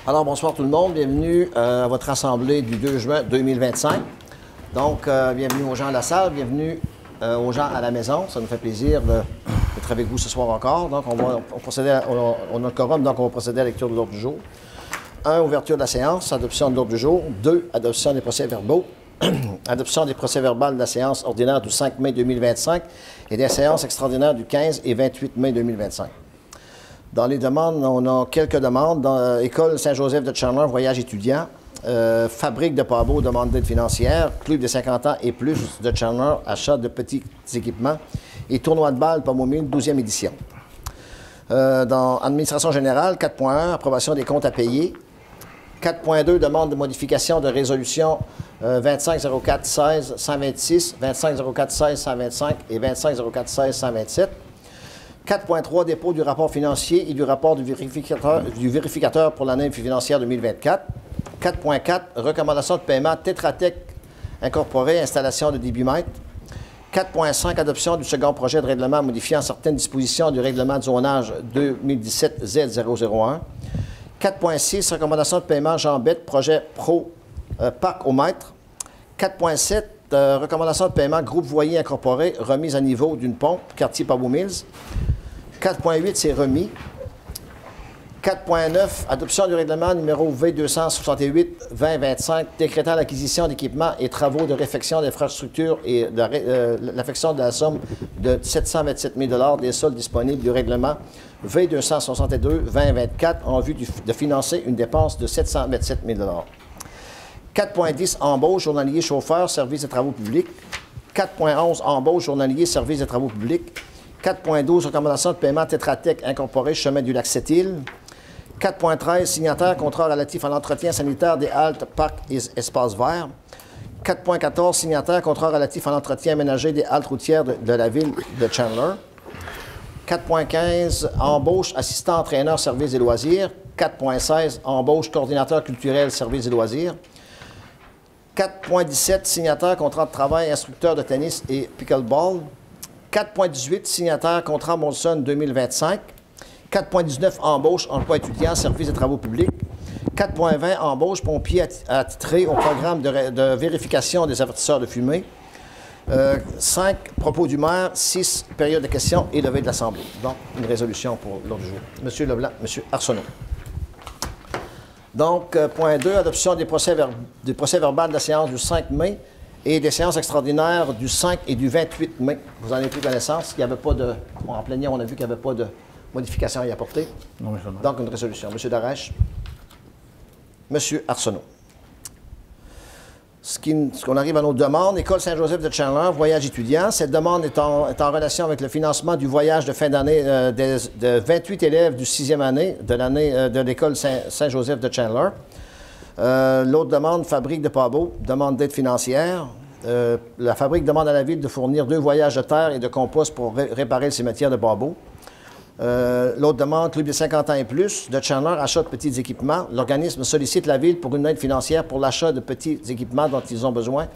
Alors, bonsoir tout le monde. Bienvenue à votre assemblée du 2 juin 2025. Donc, bienvenue aux gens à la salle, bienvenue aux gens à la maison. Ça nous fait plaisir d'être avec vous ce soir encore. Donc, on a le quorum, donc on va procéder à la lecture de l'ordre du jour. 1. Ouverture de la séance, adoption de l'ordre du jour. 2. Adoption des procès-verbaux. Adoption des procès-verbaux de la séance ordinaire du 5 mai 2025 et des séances extraordinaires du 15 et 28 mai 2025. Dans les demandes, on a quelques demandes. Dans École Saint-Joseph de Chandler, voyage étudiant. Fabrique de Pabot, demande d'aide financière. Club de 50 ans et plus de Chandler, achat de petits équipements. Et tournoi de balle Pommeau-Mille, 12e édition. Dans Administration générale, 4.1, approbation des comptes à payer. 4.2, demande de modification de résolution 2504-16-126, 2504-16-125 et 2504-16-127. 4.3, dépôt du rapport financier et du rapport du vérificateur pour l'année financière 2024. 4.4, recommandation de paiement Tetra Tech Incorporé, installation de débitmètre. 4.5, adoption du second projet de règlement modifiant certaines dispositions du règlement de zonage 2017 Z001. 4.6, recommandation de paiement Jean Bette, projet Pro Parc au mètre. 4.7, recommandation de paiement Groupe Voyer Incorporé, remise à niveau d'une pompe, quartier Pabot-Mills. 4.8, c'est remis. 4.9, adoption du règlement numéro V268-2025, décrétant l'acquisition d'équipements et travaux de réfection d'infrastructures et l'affection de la somme de 727 000 des soldes disponibles du règlement V262-2024 en vue de financer une dépense de 727 000 4.10, embauche journalier chauffeur, service de travaux publics. 4.11, embauche journalier, service de travaux publics. 4.12, recommandation de paiement Tetra Tech Incorporé, chemin du lac Sept-Îles. 4.13, signataire, contrat relatif à l'entretien sanitaire des haltes, parcs et espaces verts. 4.14, signataire, contrat relatif à l'entretien aménagé des haltes routières de la ville de Chandler. 4.15, embauche assistant entraîneur services et loisirs. 4.16, embauche coordinateur culturel services et loisirs. 4.17, signataire, contrat de travail, instructeur de tennis et pickleball. 4.18, signataire, contrat Molson 2025. 4.19, embauche, emploi étudiant, service de travaux publics. 4.20, embauche, pompier attitré au programme de vérification des avertisseurs de fumée. 5, propos du maire. 6, période de questions et levée de l'Assemblée. Donc, une résolution pour l'ordre du jour. Monsieur Leblanc, Monsieur Arsenault. Donc, point 2, adoption des procès-verbaux de la séance du 5 mai et des séances extraordinaires du 5 et du 28 mai. Vous en avez pris connaissance. Il n'y avait pas de... En plénière, on a vu qu'il n'y avait pas de modification à y apporter. Non, donc, une résolution. Monsieur Darèche. Monsieur Arsenault. Ce qu'on arrive à nos demandes, École Saint-Joseph de Chandler, voyage étudiant. Cette demande est en relation avec le financement du voyage de fin d'année de 28 élèves du 6e année de l'École Saint-Joseph de Chandler. L'autre demande, Fabrique de Pabot, demande d'aide financière. La Fabrique demande à la Ville de fournir 2 voyages de terre et de compost pour réparer le cimetière de Pabot. L'autre demande, Club de 50 ans et plus de Chandler, achat de petits équipements. L'organisme sollicite la Ville pour une aide financière pour l'achat de petits équipements dont ils ont besoin.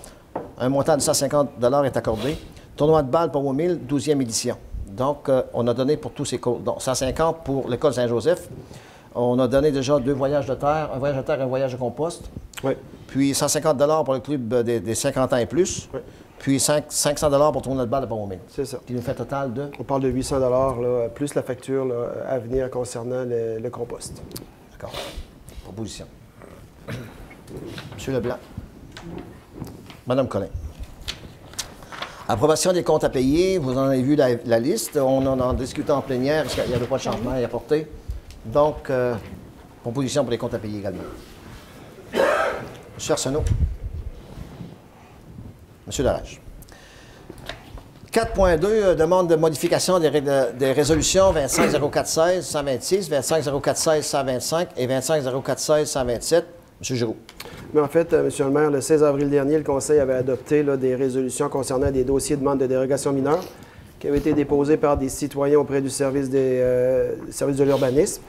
Un montant de 150 $ est accordé. Tournoi de balle Pommeau-Mille, 12e édition. Donc, on a donné pour tous ces cours. Donc, 150 pour l'École Saint-Joseph. On a donné déjà 2 voyages de terre, un voyage de terre et un voyage de compost. Oui. Puis 150 $ pour le Club des 50 ans et plus. Oui. Puis 500 $ pour tourner de balle de Pommeau-Mille. C'est ça. Qui nous fait un total de... On parle de 800 $ là, plus la facture là, à venir concernant le compost. D'accord. Proposition. Monsieur Leblanc. Madame Collin. Approbation des comptes à payer. Vous en avez vu la liste. On en a discuté en plénière parce qu'il n'y avait pas de changement à y apporter. Donc, proposition pour les comptes à payer également. Monsieur Arsenault. Monsieur Darèche. 4.2, demande de modification des résolutions 250416 126, 250416 125 et 250416 127. Monsieur Giroux. Mais en fait, Monsieur le maire, le 16 avril dernier, le Conseil avait adopté là, des résolutions concernant des dossiers de demande de dérogation mineure qui avaient été déposés par des citoyens auprès du service de l'urbanisme.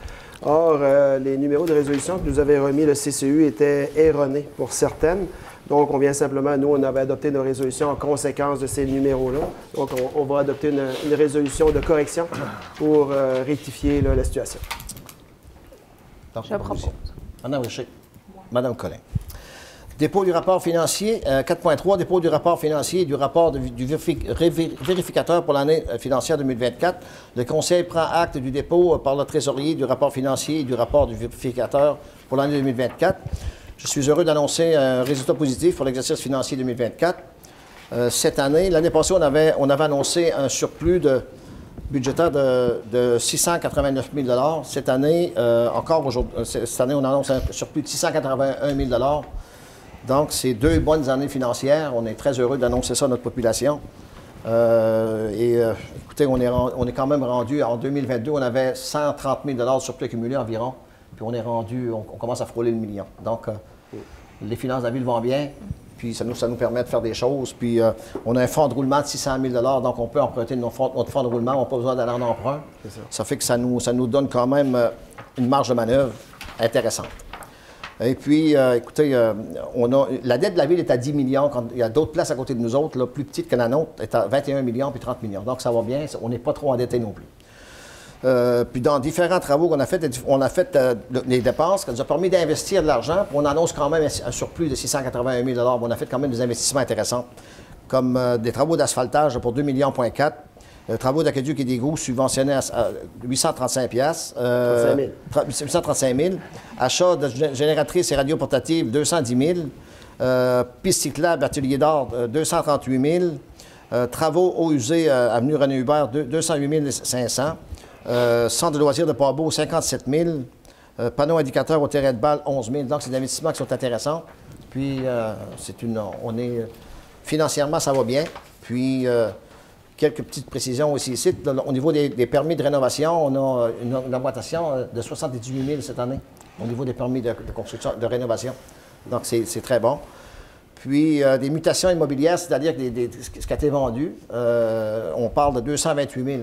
Or, les numéros de résolution que nous avait remis le CCU étaient erronés pour certaines. Donc, on vient simplement, nous, on avait adopté nos résolutions en conséquence de ces numéros-là. Donc, on va adopter une résolution de correction pour rectifier là, la situation. Donc, je propose. Madame Richer. Madame Collin. Dépôt du rapport financier, 4.3, dépôt du rapport financier et du rapport du vérificateur pour l'année financière 2024. Le Conseil prend acte du dépôt par le trésorier du rapport financier et du rapport du vérificateur pour l'année 2024. Je suis heureux d'annoncer un résultat positif pour l'exercice financier 2024. Cette année, l'année passée, on avait annoncé un surplus budgétaire de 689 000 Cette année, cette année, on annonce un surplus de 681 000 Donc, c'est 2 bonnes années financières. On est très heureux d'annoncer ça à notre population. Écoutez, on est quand même rendu, en 2022, on avait 130 000 de surplus accumulé environ. Puis on est rendu, on commence à frôler le million. Donc, les finances de la ville vont bien. Puis ça nous permet de faire des choses. Puis on a un fonds de roulement de 600 000 donc on peut emprunter notre fonds de roulement. On n'a pas besoin d'aller en emprunt. Ça fait que ça nous donne quand même une marge de manœuvre intéressante. Et puis, écoutez, la dette de la ville est à 10 millions. Quand il y a d'autres places à côté de nous autres, là, plus petites que la nôtre, est à 21 millions puis 30 millions. Donc, ça va bien. On n'est pas trop endetté non plus. Puis, dans différents travaux qu'on a fait, les dépenses, ça nous a permis d'investir de l'argent. On annonce quand même un surplus de 681 000 On a fait quand même des investissements intéressants, comme des travaux d'asphaltage pour 2,4 millions. Travaux d'aqueduc et d'égout subventionnés à 835 835 000. Achat de génératrices et radios portatives, 210 000. Piste cyclable, atelier d'art, 238 000. Travaux eaux usées, avenue René Hubert, 208 500. Centre de loisirs de Port-Beau, 57 000. Panneaux indicateurs au terrain de balle, 11 000. Donc, c'est des investissements qui sont intéressants. Puis, financièrement, ça va bien. Puis, quelques petites précisions aussi ici. Au niveau des permis de rénovation, on a une augmentation de 78 000 cette année au niveau des permis de construction, de rénovation. Donc, c'est très bon. Puis, des mutations immobilières, c'est-à-dire ce qui a été vendu, on parle de 228 000.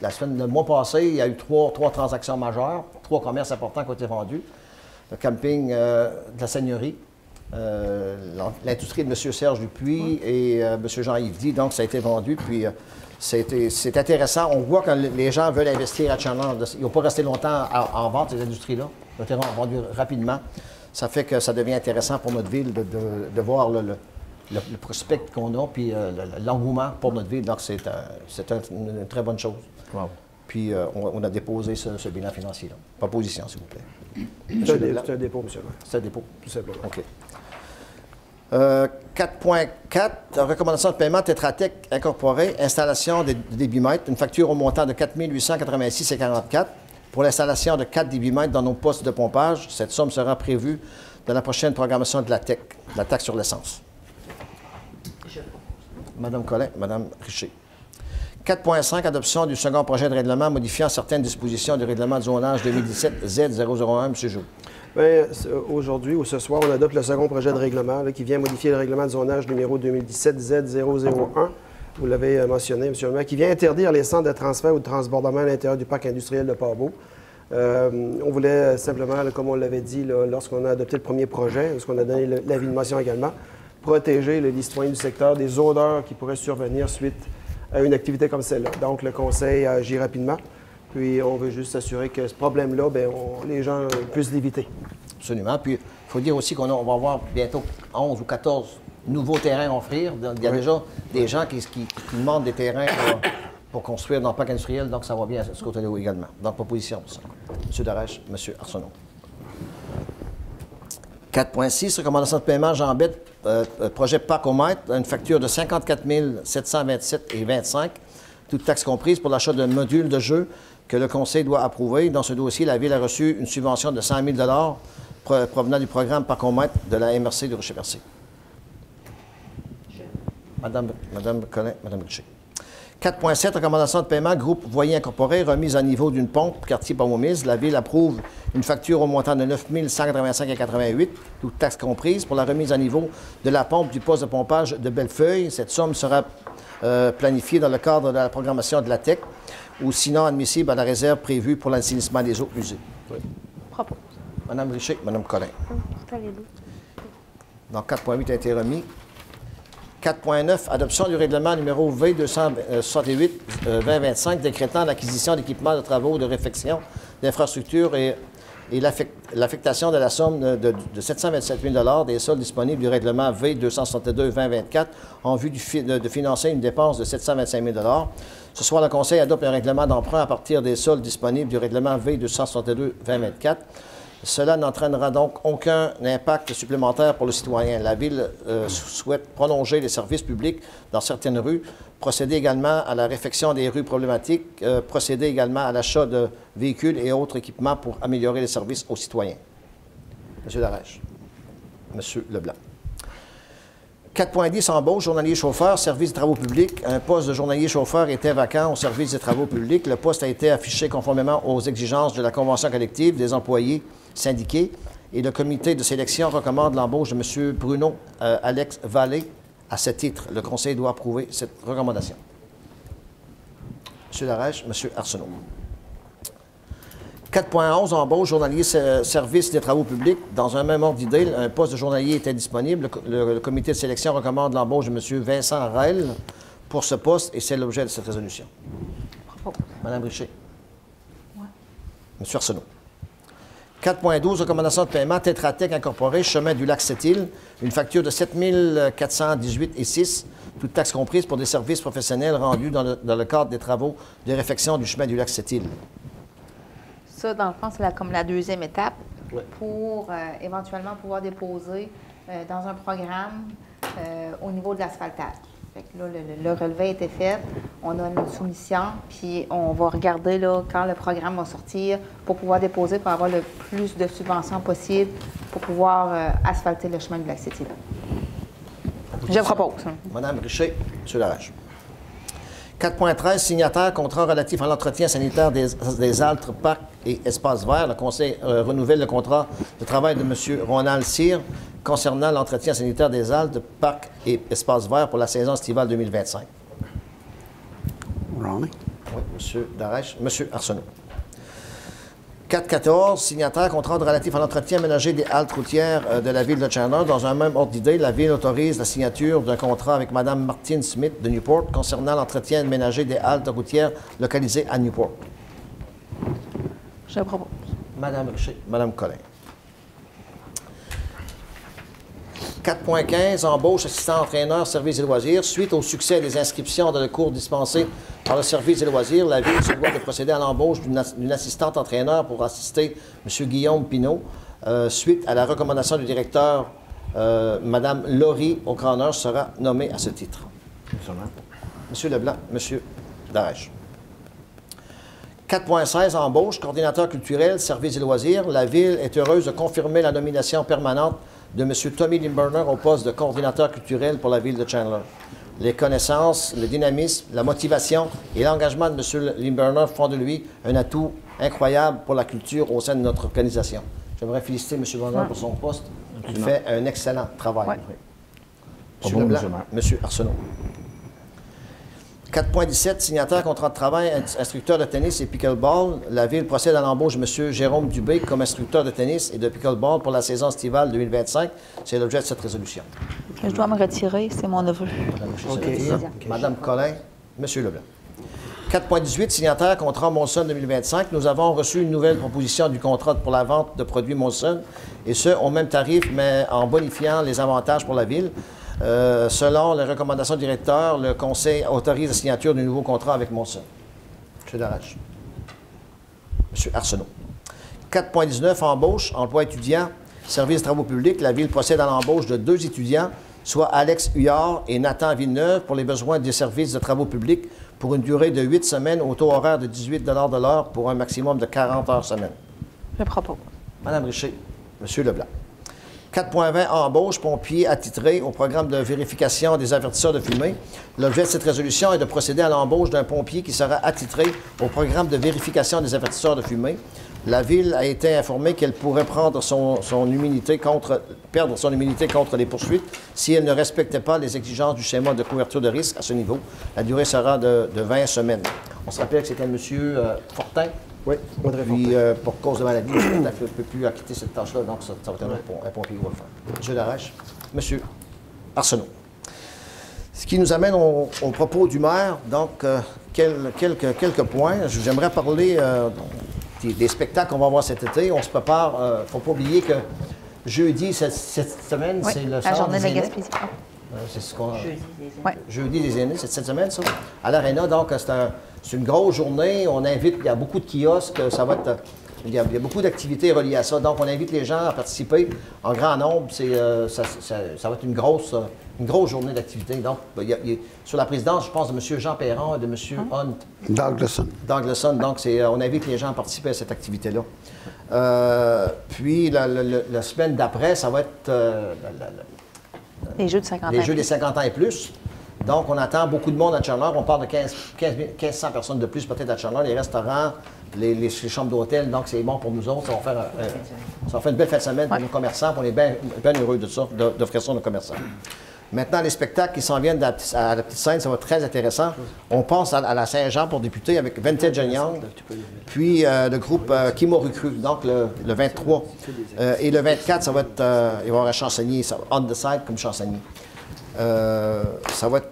Le mois passé, il y a eu trois transactions majeures, 3 commerces importants qui ont été vendus. Le camping de la Seigneurie, l'industrie de M. Serge Dupuis et M. Jean-Yves Di, donc ça a été vendu. Puis c'est intéressant. On voit que les gens veulent investir à Chandler. Ils n'ont pas resté longtemps en vente, ces industries-là. Ils ont été vendus rapidement. Ça fait que ça devient intéressant pour notre ville de voir le prospect qu'on a, puis l'engouement pour notre ville. Donc c'est une très bonne chose. Wow. Puis on a déposé ce bilan financier-là. Proposition, s'il vous plaît. C'est un dépôt, M. le maire. C'est un dépôt. Tout simplement. OK. 4.4, recommandation de paiement Tetra Tech incorporée, installation des débitmètres, une facture au montant de 4 886,44 pour l'installation de 4 débitmètres dans nos postes de pompage. Cette somme sera prévue dans la prochaine programmation de la TEC, la taxe sur l'essence. Madame Collin, Madame Richer. 4.5, adoption du second projet de règlement modifiant certaines dispositions du règlement de zonage 2017 Z001. M. Joux. Bien, aujourd'hui ou ce soir, on adopte le second projet de règlement qui vient modifier le règlement de zonage numéro 2017 Z001. Vous l'avez mentionné, M. le maire, qui vient interdire les centres de transfert ou de transbordement à l'intérieur du parc industriel de Port-Beau. On voulait simplement, comme on l'avait dit lorsqu'on a adopté le premier projet, lorsqu'on a donné l'avis de motion également, protéger les citoyens du secteur des odeurs qui pourraient survenir suite à une activité comme celle-là. Donc, le Conseil a agi rapidement. Puis, on veut juste s'assurer que ce problème-là, les gens puissent l'éviter. Absolument. Puis, il faut dire aussi qu'on va avoir bientôt 11 ou 14 nouveaux terrains à offrir. Il y a déjà des gens qui demandent des terrains pour construire dans le parc industriel. Donc, ça va bien de ce côté-là également. Donc, proposition pour ça. M. Darèche, M. Arsenault. 4.6, recommandation de paiement Jean Bette, projet Parcomètre, une facture de 54 727,25 toutes taxes comprises pour l'achat d'un module de jeu que le Conseil doit approuver. Dans ce dossier, la Ville a reçu une subvention de 100 000 provenant du programme Parcomètre de la MRC de Rocher-Percé. Madame Collin, Madame Richer. 4.7, recommandation de paiement, groupe Voyer incorporé, remise à niveau d'une pompe, quartier Pomomise. La Ville approuve une facture au montant de 9 185,88 toutes taxes comprises, pour la remise à niveau de la pompe du poste de pompage de Bellefeuille. Cette somme sera planifiée dans le cadre de la programmation de la TEC, ou sinon admissible à la réserve prévue pour l'assainissement des eaux usées. Oui. Propose. Madame Richer, Madame Collin. Donc 4.8 a été remis. 4.9, adoption du règlement numéro V268-2025 décrétant l'acquisition d'équipements de travaux de réfection d'infrastructures et et l'affectation de la somme de 727 000 des soldes disponibles du règlement V-262-2024 en vue de financer une dépense de 725 000 Ce soir, le Conseil adopte un règlement d'emprunt à partir des soldes disponibles du règlement V-262-2024. Cela n'entraînera donc aucun impact supplémentaire pour le citoyen. La Ville souhaite prolonger les services publics dans certaines rues, procéder également à la réfection des rues problématiques, procéder également à l'achat de véhicules et autres équipements pour améliorer les services aux citoyens. M. Darèche. M. Leblanc. 4.10 embauche, journalier chauffeur, service des travaux publics. Un poste de journalier chauffeur était vacant au service des travaux publics. Le poste a été affiché conformément aux exigences de la Convention collective des employés syndiqués et le comité de sélection recommande l'embauche de M. Bruno Alex Vallée. À ce titre, le Conseil doit approuver cette recommandation. M. Darèche, M. Arsenault. 4.11 embauche, journalier service des travaux publics. Dans un même ordre d'idée, un poste de journalier était disponible. Le comité de sélection recommande l'embauche de M. Vincent Rel pour ce poste et c'est l'objet de cette résolution. Bravo. Mme Richer. Oui. M. Arsenault. 4.12, recommandation de paiement, Tetra Tech Incorporé, chemin du lac Sept-Îles, une facture de 7 418,06, toutes taxes comprises pour des services professionnels rendus dans le cadre des travaux de réfection du chemin du lac Sept-Îles. Ça, dans le fond, c'est comme la deuxième étape Oui. pour éventuellement pouvoir déposer dans un programme au niveau de l'asphaltage. Fait que là, le relevé a été fait, on a une soumission, puis on va regarder là, quand le programme va sortir pour pouvoir déposer, pour avoir le plus de subventions possible pour pouvoir asphalter le chemin de la City. Je propose. Mme Richer, M. Larrache. 4.13, signataire, contrat relatif à l'entretien sanitaire des haltes, parcs et espaces verts. Le Conseil renouvelle le contrat de travail de M. Ronald Cyr concernant l'entretien sanitaire des haltes, parcs et espaces verts pour la saison estivale 2025. Ronnie. Oui, M. Darèche. M. Arsenault. 4.14, signataire, contrat relatif à l'entretien ménager des haltes routières de la Ville de Chandler. Dans un même ordre d'idée, la Ville autorise la signature d'un contrat avec Mme Martine Smith de Newport concernant l'entretien ménager des haltes routières localisées à Newport. Je propose. Mme Richer. Mme Collin. 4.15, embauche assistant-entraîneur, services et loisirs. Suite au succès des inscriptions dans le cours dispensé par le service et loisirs, la Ville se doit de procéder à l'embauche d'une assistante-entraîneur pour assister M. Guillaume Pinault. Suite à la recommandation du directeur, Mme Laurie O'Connor sera nommée à ce titre. M. Leblanc, M. Darèche. 4.16, embauche, coordinateur culturel, services et loisirs. La Ville est heureuse de confirmer la nomination permanente de M. Tommy Limburner au poste de coordinateur culturel pour la Ville de Chandler. Les connaissances, le dynamisme, la motivation et l'engagement de M. Limburner font de lui un atout incroyable pour la culture au sein de notre organisation. J'aimerais féliciter M. Limburner pour son poste. Il fait un excellent travail. Ouais. M. Leblanc, M. Arsenault. 4.17, signataire, contrat de travail, instructeur de tennis et pickleball. La Ville procède à l'embauche de M. Jérôme Dubé comme instructeur de tennis et de pickleball pour la saison estivale 2025. C'est l'objet de cette résolution. Je dois me retirer, c'est mon neveu. Mme Collin, M. Leblanc. 4.18, signataire, contrat Molson 2025. Nous avons reçu une nouvelle proposition du contrat pour la vente de produits Molson, et ce, au même tarif, mais en bonifiant les avantages pour la Ville. Selon les recommandations du directeur, le Conseil autorise la signature du nouveau contrat avec Molson. M. Darèche. M. Arsenault. 4.19, embauche, emploi étudiant, service de travaux publics. La Ville procède à l'embauche de 2 étudiants, soit Alex Huillard et Nathan Villeneuve, pour les besoins des services de travaux publics pour une durée de 8 semaines au taux horaire de 18 de l'heure pour un maximum de 40 heures semaine. Je propose. Mme Richer. M. Leblanc. 4.20, embauche, pompier attitré au programme de vérification des avertisseurs de fumée. L'objet de cette résolution est de procéder à l'embauche d'un pompier qui sera attitré au programme de vérification des avertisseurs de fumée. La Ville a été informée qu'elle pourrait perdre son immunité contre les poursuites si elle ne respectait pas les exigences du schéma de couverture de risque à ce niveau. La durée sera de 20 semaines. On se rappelle que c'était M. Fortin. Oui, Audrey Puis, pour cause de maladie, il ne peut plus acquitter cette tâche-là, donc ça va être un pompier qui va le faire. M. Darèche. M. Arsenault. Ce qui nous amène au propos du maire. Donc, quelques points. J'aimerais parler des spectacles qu'on va avoir cet été. On se prépare. Il ne faut pas oublier que jeudi, cette semaine, Oui, c'est le la soir journée de des la aînés. Gaspésie. C'est ce qu'on Ouais. Jeudi des aînés, c'est cette semaine, ça, à l'Arena. Donc, c'est une grosse journée. On invite, il y a beaucoup de kiosques, ça va être... Il y a beaucoup d'activités reliées à ça. Donc, on invite les gens à participer en grand nombre. Ça va être une grosse journée d'activité. Donc, sur la présidence, je pense, de M. Jean Perron et de M. Hunt. Douglasson. Donc, on invite les gens à participer à cette activité-là. Puis, la semaine d'après, ça va être Les Jeux de 50 ans. les Jeux des 50 ans et plus. Donc, on attend beaucoup de monde à Chandler. On parle de 1500 personnes de plus peut-être à Chandler. Les restaurants, les chambres d'hôtel. Donc, c'est bon pour nous autres. Ça va faire une belle fin de semaine pour nos commerçants. On est bien heureux de ça, d'offrir ça à nos commerçants. Maintenant, les spectacles qui s'en viennent à la petite scène, ça va être très intéressant. On pense à la Saint-Jean pour débuter avec Vintage and Young, puis le groupe Kimoruku, donc le 23. Et le 24, ça va être, il va y avoir un chansonnier, on the side comme chansonnier. Ça va être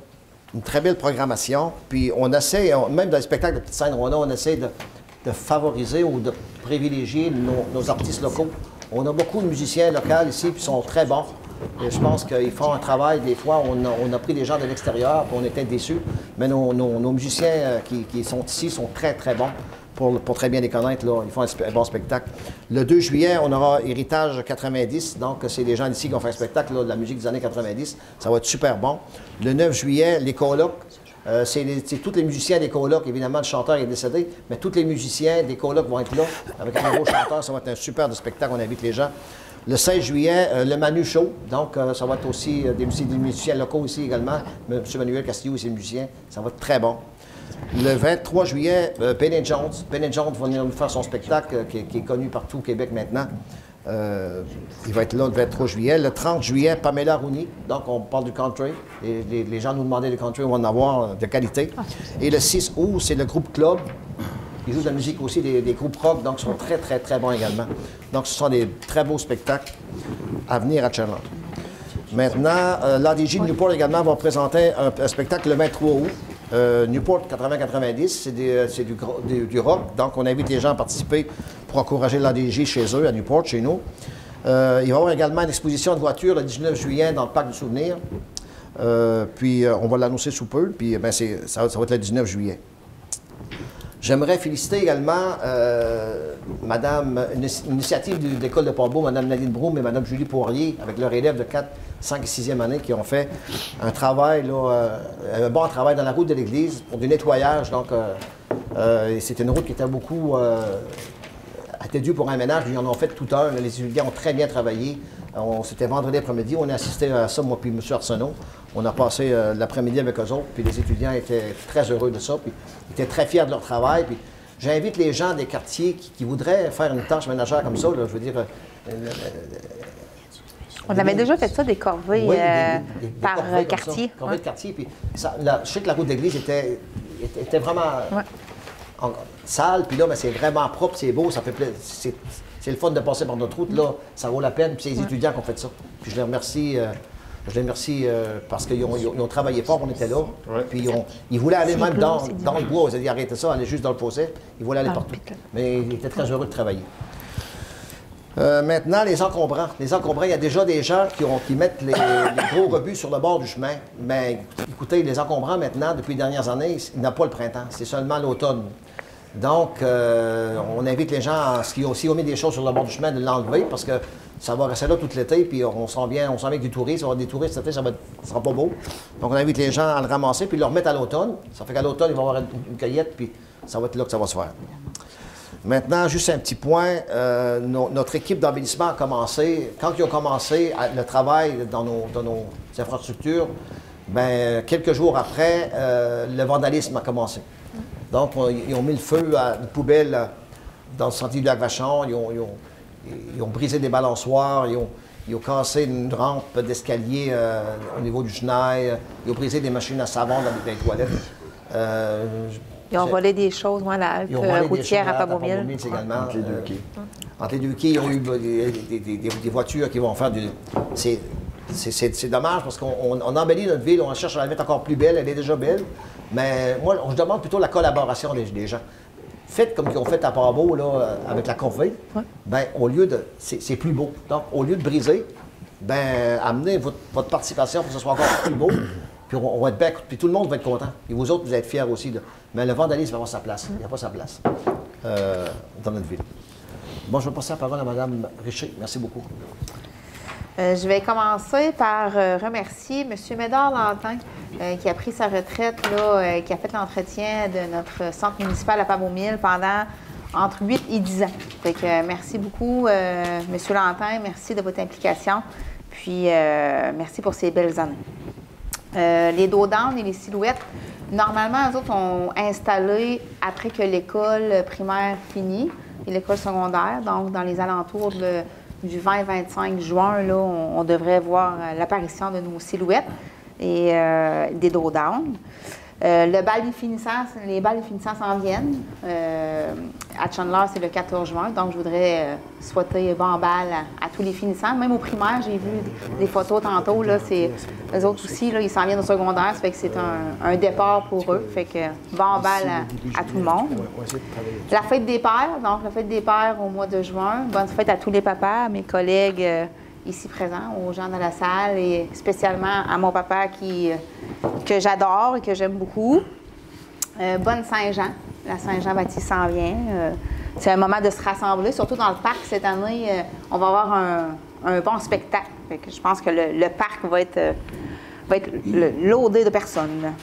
une très belle programmation. Puis on essaie, même dans les spectacles de petite scène, on essaie de favoriser ou de privilégier nos artistes locaux. On a beaucoup de musiciens locaux ici, puis ils sont très bons. Et je pense qu'ils font un travail, des fois, on a pris des gens de l'extérieur, puis on était déçus. Mais nos musiciens qui sont ici sont très, très bons pour très bien les connaître. Là. Ils font un bon spectacle. Le 2 juillet, on aura Héritage 90. Donc, c'est des gens d'ici qui ont fait un spectacle là, de la musique des années 90. Ça va être super bon. Le 9 juillet, les colocs. C'est tous les musiciens des colocs. Évidemment, le chanteur est décédé, mais tous les musiciens des colocs vont être là avec un nouveau chanteur. Ça va être un super de spectacle. On invite les gens. Le 16 juillet, le Manu Show. Donc, ça va être aussi des musiciens locaux ici également. M. Manuel Castillo et ses musiciens. Ça va être très bon. Le 23 juillet, Penny Jones. Penny Jones va venir nous faire son spectacle qui est connu partout au Québec maintenant. Il va être là le 23 juillet. Le 30 juillet, Pamela Rooney. Donc, on parle du country. Les gens nous demandaient du country, on va en avoir de qualité. Et le 6 août, c'est le groupe Club. Ils jouent de la musique aussi, des groupes rock, donc ils sont très, très, très bons également. Donc, ce sont des très beaux spectacles à venir à Chandler. Maintenant, l'ADJ de Newport également va présenter un spectacle le 23 août. Newport 80-90, c'est du rock, donc on invite les gens à participer pour encourager l'ADJ chez eux, à Newport, chez nous. Il va y avoir également une exposition de voitures le 19 juillet dans le parc du souvenir. Puis on va l'annoncer sous peu, puis ça va être le 19 juillet. J'aimerais féliciter également une initiative de l'École de Port-Beau, Mme Nadine Broum et Mme Julie Poirier, avec leurs élèves de 4, 5 et 6e année qui ont fait un travail, un bon travail dans la route de l'église pour du nettoyage. Donc, c'était une route qui était beaucoup attendue pour un ménage. Ils en ont fait tout un. Les étudiants ont très bien travaillé. C'était vendredi après-midi. On a assisté à ça, moi puis M. Arsenault. On a passé l'après-midi avec eux autres, puis les étudiants étaient très heureux de ça, puis ils étaient très fiers de leur travail. Puis j'invite les gens des quartiers qui voudraient faire une tâche ménagère comme ça, là, je veux dire... On avait déjà fait ça, des corvées par corvées quartier. Corvées de quartier. Puis je sais que la route d'église était vraiment sale, puis là, mais c'est vraiment propre, c'est beau, ça fait plaisir. C'est le fun de passer par notre route, là, ça vaut la peine, puis c'est les étudiants qui ont fait ça. Puis je les remercie... parce qu'ils ont travaillé fort, on était là. Puis ils voulaient aller même dans le bois. Ils ont dit arrêtez ça, allez juste dans le fossé. Ils voulaient aller partout. Mais ils étaient très heureux de travailler. Maintenant, les encombrants. Les encombrants, il y a déjà des gens qui mettent les gros rebuts sur le bord du chemin. Mais écoutez, les encombrants maintenant, depuis les dernières années, ils n'ont pas le printemps. C'est seulement l'automne. Donc, on invite les gens, s'ils ont mis des choses sur le bord du chemin, de l'enlever parce que ça va rester là tout l'été, puis on sent bien avec du tourisme. On va avoir des touristes cet été, ça sera pas beau. Donc, on invite les gens à le ramasser puis le remettre à l'automne. Ça fait qu'à l'automne, il va y avoir une cueillette, puis ça va être là que ça va se faire. Maintenant, juste un petit point. Notre équipe d'embellissement a commencé. Quand ils ont commencé le travail dans nos infrastructures, bien, quelques jours après, le vandalisme a commencé. Donc, ils ont mis le feu à une poubelle dans le sentier du Lac-Vachon. Ils ont brisé des balançoires. Ils ont cassé une rampe d'escalier au niveau du Genaille. Ils ont brisé des machines à savon dans les toilettes. Ils ont volé des choses, moi, la halte routière à Paboumil. Également. Entre les deux quais. Entre les deux quais, ils ont eu des voitures qui vont faire du... C'est dommage parce qu'on embellit notre ville, on cherche à la mettre encore plus belle, elle est déjà belle. Mais moi, je demande plutôt la collaboration des gens. faites comme ils ont fait à Port-Beau, là, avec la corvée. Ouais. Ben, au lieu de... C'est plus beau. Donc, au lieu de briser, ben, amenez votre participation pour que ce soit encore plus beau. Puis on va être bien, puis tout le monde va être content. Et vous autres, vous êtes fiers aussi. Là. Mais le vandalisme va avoir sa place. Il n'y a pas sa place dans notre ville. Bon, je vais passer la parole à Mme Richer. Merci beaucoup. Je vais commencer par remercier M. Médard-Lantin, qui a pris sa retraite, là, qui a fait l'entretien de notre centre municipal à Pabomil pendant entre 8 et 10 ans. Fait que, merci beaucoup, M. Lantin. Merci de votre implication. Puis, merci pour ces belles années. Les dos down et les silhouettes, normalement, eux autres ont installé après que l'école primaire finit et l'école secondaire, donc dans les alentours du 20-25 juin, là, on devrait voir l'apparition de nos silhouettes et des dos down. Le bal des finissants, les balles des finissants s'en viennent. À Chandler, c'est le 14 juin, donc je voudrais souhaiter bon bal à tous les finissants. Même au primaire, j'ai vu des photos tantôt, là, c'est eux autres aussi, là, ils s'en viennent au secondaire, ça fait que c'est un départ pour eux. Fait que bon bal à tout le monde. La fête des pères, donc la fête des pères au mois de juin. Bonne fête à tous les papas, à mes collègues ici présents, aux gens dans la salle et spécialement à mon papa que j'adore et que j'aime beaucoup. Bonne Saint-Jean. La Saint-Jean-Baptiste s'en vient. C'est un moment de se rassembler, surtout dans le parc cette année. On va avoir un bon spectacle. Fait que je pense que le parc va être loadé de personnes.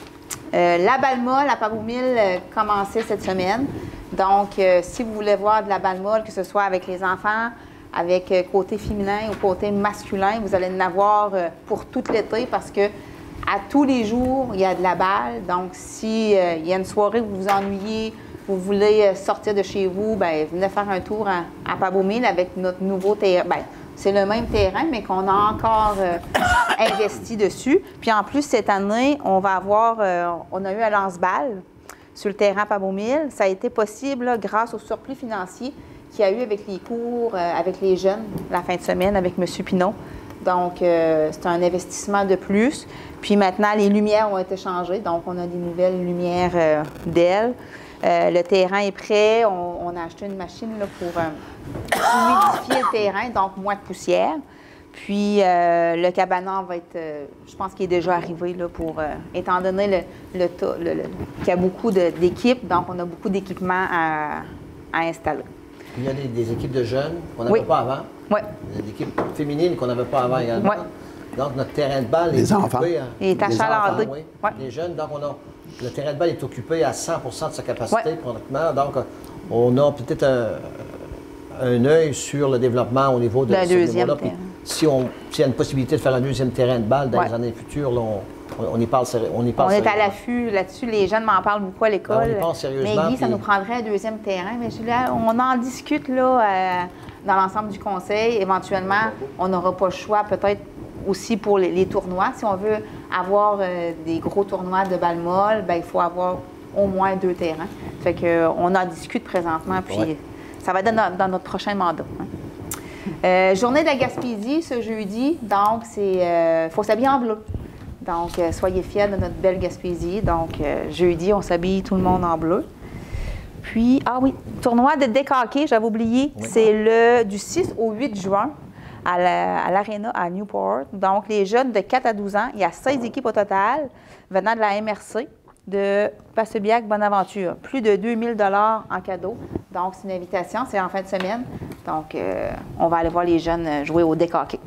La balle molle à Pabomil commençait cette semaine. Donc, si vous voulez voir de la balle molle, que ce soit avec les enfants, avec côté féminin ou côté masculin, vous allez en avoir pour tout l'été parce que à tous les jours, il y a de la balle. Donc, si il y a une soirée où vous vous ennuyez, vous voulez sortir de chez vous, bien, venez faire un tour à Pabomil avec notre nouveau terrain. Bien, c'est le même terrain, mais qu'on a encore investi dessus. Puis en plus, cette année, on va avoir, on a eu un lance-balle sur le terrain Pabomil. Ça a été possible là, grâce au surplus financier qu'il y a eu avec les cours, avec les jeunes, la fin de semaine, avec M. Pinault. Donc, c'est un investissement de plus. Puis maintenant, les lumières ont été changées. Donc, on a des nouvelles lumières d'ailes. Le terrain est prêt. On a acheté une machine là, pour humidifier le terrain, donc moins de poussière. Puis, le cabanon va être, je pense qu'il est déjà arrivé, là, étant donné qu'il y a beaucoup d'équipes, donc on a beaucoup d'équipements à installer. Il y a des équipes de jeunes qu'on n'avait pas avant. Oui. Il y a des équipes féminines qu'on n'avait pas avant également. Oui. Donc, notre terrain de balle est occupé. Il est achalandé. Oui. Ouais. Les jeunes, donc le terrain de balle est occupé à 100 de sa capacité, pratiquement. Donc, on a peut-être un œil sur le développement au niveau de ce deuxième terrain. S'il y a une possibilité de faire un deuxième terrain de balle dans les années futures, là, on y parle On est à l'affût là-dessus. Les jeunes m'en parlent beaucoup à l'école. On y pense sérieusement. Mais Guy, ça nous prendrait un deuxième terrain. Mais on en discute là, dans l'ensemble du conseil. Éventuellement, on n'aura pas le choix, peut-être aussi pour les tournois. Si on veut avoir des gros tournois de balle molle, bien, il faut avoir au moins 2 terrains. Fait qu'on en discute présentement, puis ça va être dans notre prochain mandat. Journée de la Gaspésie ce jeudi, donc il faut s'habiller en bleu. Donc, soyez fiers de notre belle Gaspésie. Donc, jeudi, on s'habille tout le monde en bleu. Puis, tournoi de deck hockey, j'avais oublié, c'est du 6 au 8 juin à l'Arena à Newport. Donc, les jeunes de 4 à 12 ans, il y a 16 équipes au total venant de la MRC de Passebbiac-Bonaventure. Plus de 2000 $ en cadeau. Donc, c'est une invitation, c'est en fin de semaine. Donc, on va aller voir les jeunes jouer au deck hockey.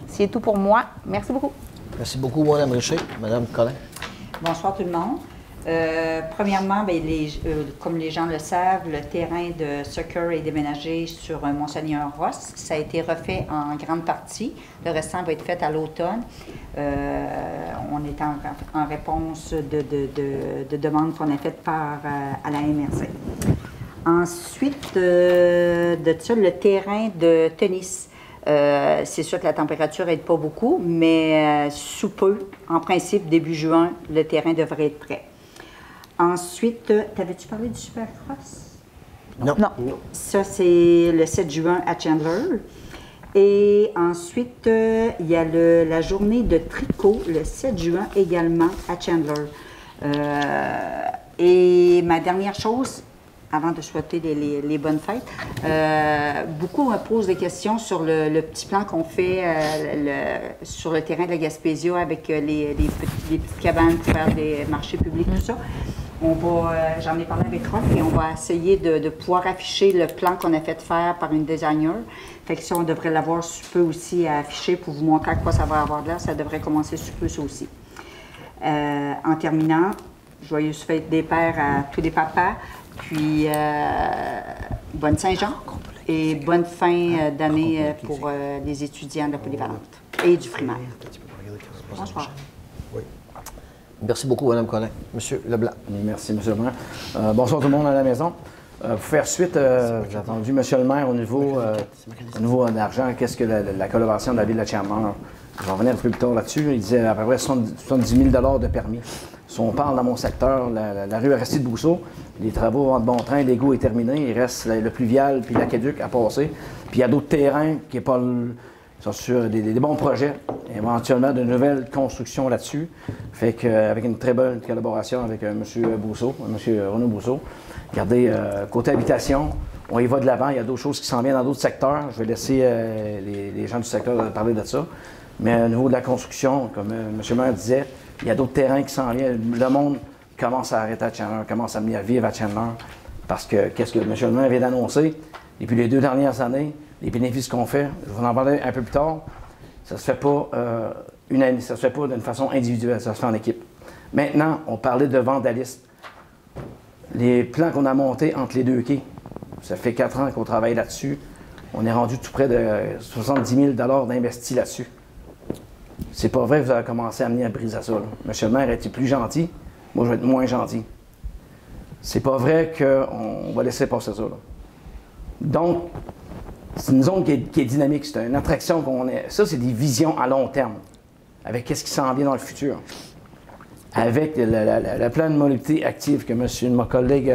C'est tout pour moi. Merci beaucoup. Merci beaucoup, Mme Richer. Mme Collin. Bonsoir tout le monde. Premièrement, comme les gens le savent, le terrain de soccer est déménagé sur Monseigneur-Ross. Ça a été refait en grande partie. Le restant va être fait à l'automne. On est en réponse de demandes qu'on a faites à la MRC. Ensuite de ça, le terrain de tennis. C'est sûr que la température n'aide pas beaucoup, mais sous peu, en principe, début juin, le terrain devrait être prêt. Ensuite, t'avais-tu parlé du Supercross? Non. Ça, c'est le 7 juin à Chandler. Et ensuite, il y a la journée de tricot, le 7 juin également à Chandler. Et ma dernière chose, avant de souhaiter les bonnes fêtes. Beaucoup me posent des questions sur le petit plan qu'on fait sur le terrain de la Gaspésia avec les petites cabanes pour faire des marchés publics, tout ça. J'en ai parlé avec Rolf et on va essayer de pouvoir afficher le plan qu'on a fait faire par une designer. Fait que ça, on devrait l'avoir sous peu aussi à afficher pour vous montrer à quoi ça va avoir de l'air. Ça devrait commencer sous peu, ça aussi. En terminant, joyeuse fête des pères à tous les papas, puis bonne Saint-Jean et bonne fin d'année pour les étudiants de la polyvalente et du primaire. Bonsoir. Merci beaucoup, Mme Collin. Monsieur Leblanc. Merci, M. le maire. Bonsoir tout le monde à la maison. Pour faire suite, j'ai entendu M. le maire au niveau d'argent, qu'est-ce que la collaboration de la ville de Chandler. Je vais revenir un peu plus tard là-dessus. Il disait à peu près 70 000 de permis. Si on parle dans mon secteur, la rue Aristide Bousseau, les travaux vont de bon train, l'égout est terminé, il reste le pluvial puis l'aqueduc à passer. Puis il y a d'autres terrains qui n'est pas sont sur des bons projets, éventuellement de nouvelles constructions là-dessus. Fait qu'avec une très bonne collaboration avec M. Bousseau, M. Renaud Bousseau. Regardez, côté habitation, on y va de l'avant. Il y a d'autres choses qui s'en viennent dans d'autres secteurs. Je vais laisser les gens du secteur parler de ça. Mais au niveau de la construction, comme M. le maire disait, il y a d'autres terrains qui s'en viennent. Le monde commence à arrêter à Chandler, commence à venir vivre à Chandler. Parce que qu'est-ce que M. le maire vient d'annoncer? Depuis les 2 dernières années, les bénéfices qu'on fait, je vais en parler un peu plus tard, ça ne se fait pas ça se fait pas d'une façon individuelle, ça se fait en équipe. Maintenant, on parlait de vandalisme. Les plans qu'on a montés entre les 2 quais, ça fait 4 ans qu'on travaille là-dessus. On est rendu tout près de 70 000 d'investis là-dessus. C'est pas vrai que vous avez commencé à amener à briser ça. Là. Monsieur le maire a été plus gentil, moi je vais être moins gentil. C'est pas vrai qu'on va laisser passer ça. Là. Donc, c'est une zone qui est dynamique, c'est une attraction qu'on est. Ça, c'est des visions à long terme, avec qu'est-ce qui s'en vient dans le futur. Avec le plan de mobilité active que mon collègue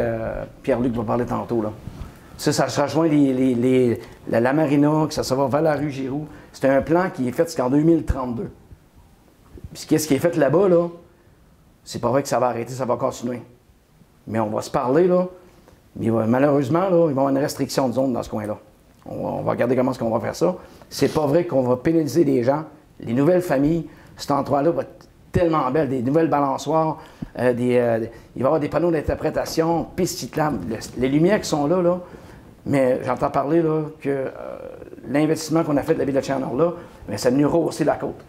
Pierre-Luc va parler tantôt. Là. Ça se rejoint la marina, que ça va vers la rue Giroux. C'est un plan qui est fait jusqu'en 2032. Puis qu'est-ce qui est fait là-bas, là, c'est pas vrai que ça va arrêter, ça va continuer. Mais on va se parler, là. Mais malheureusement, là, il va y avoir une restriction de zone dans ce coin-là. On va regarder comment est-ce qu'on va faire ça. C'est pas vrai qu'on va pénaliser les gens. Les nouvelles familles, cet endroit-là va être tellement belle, des nouvelles balançoires, il va y avoir des panneaux d'interprétation, pistes cyclables, les lumières qui sont là, mais j'entends parler là, que l'investissement qu'on a fait de la ville de Chandler, là, bien, ça a venu rehausser la côte.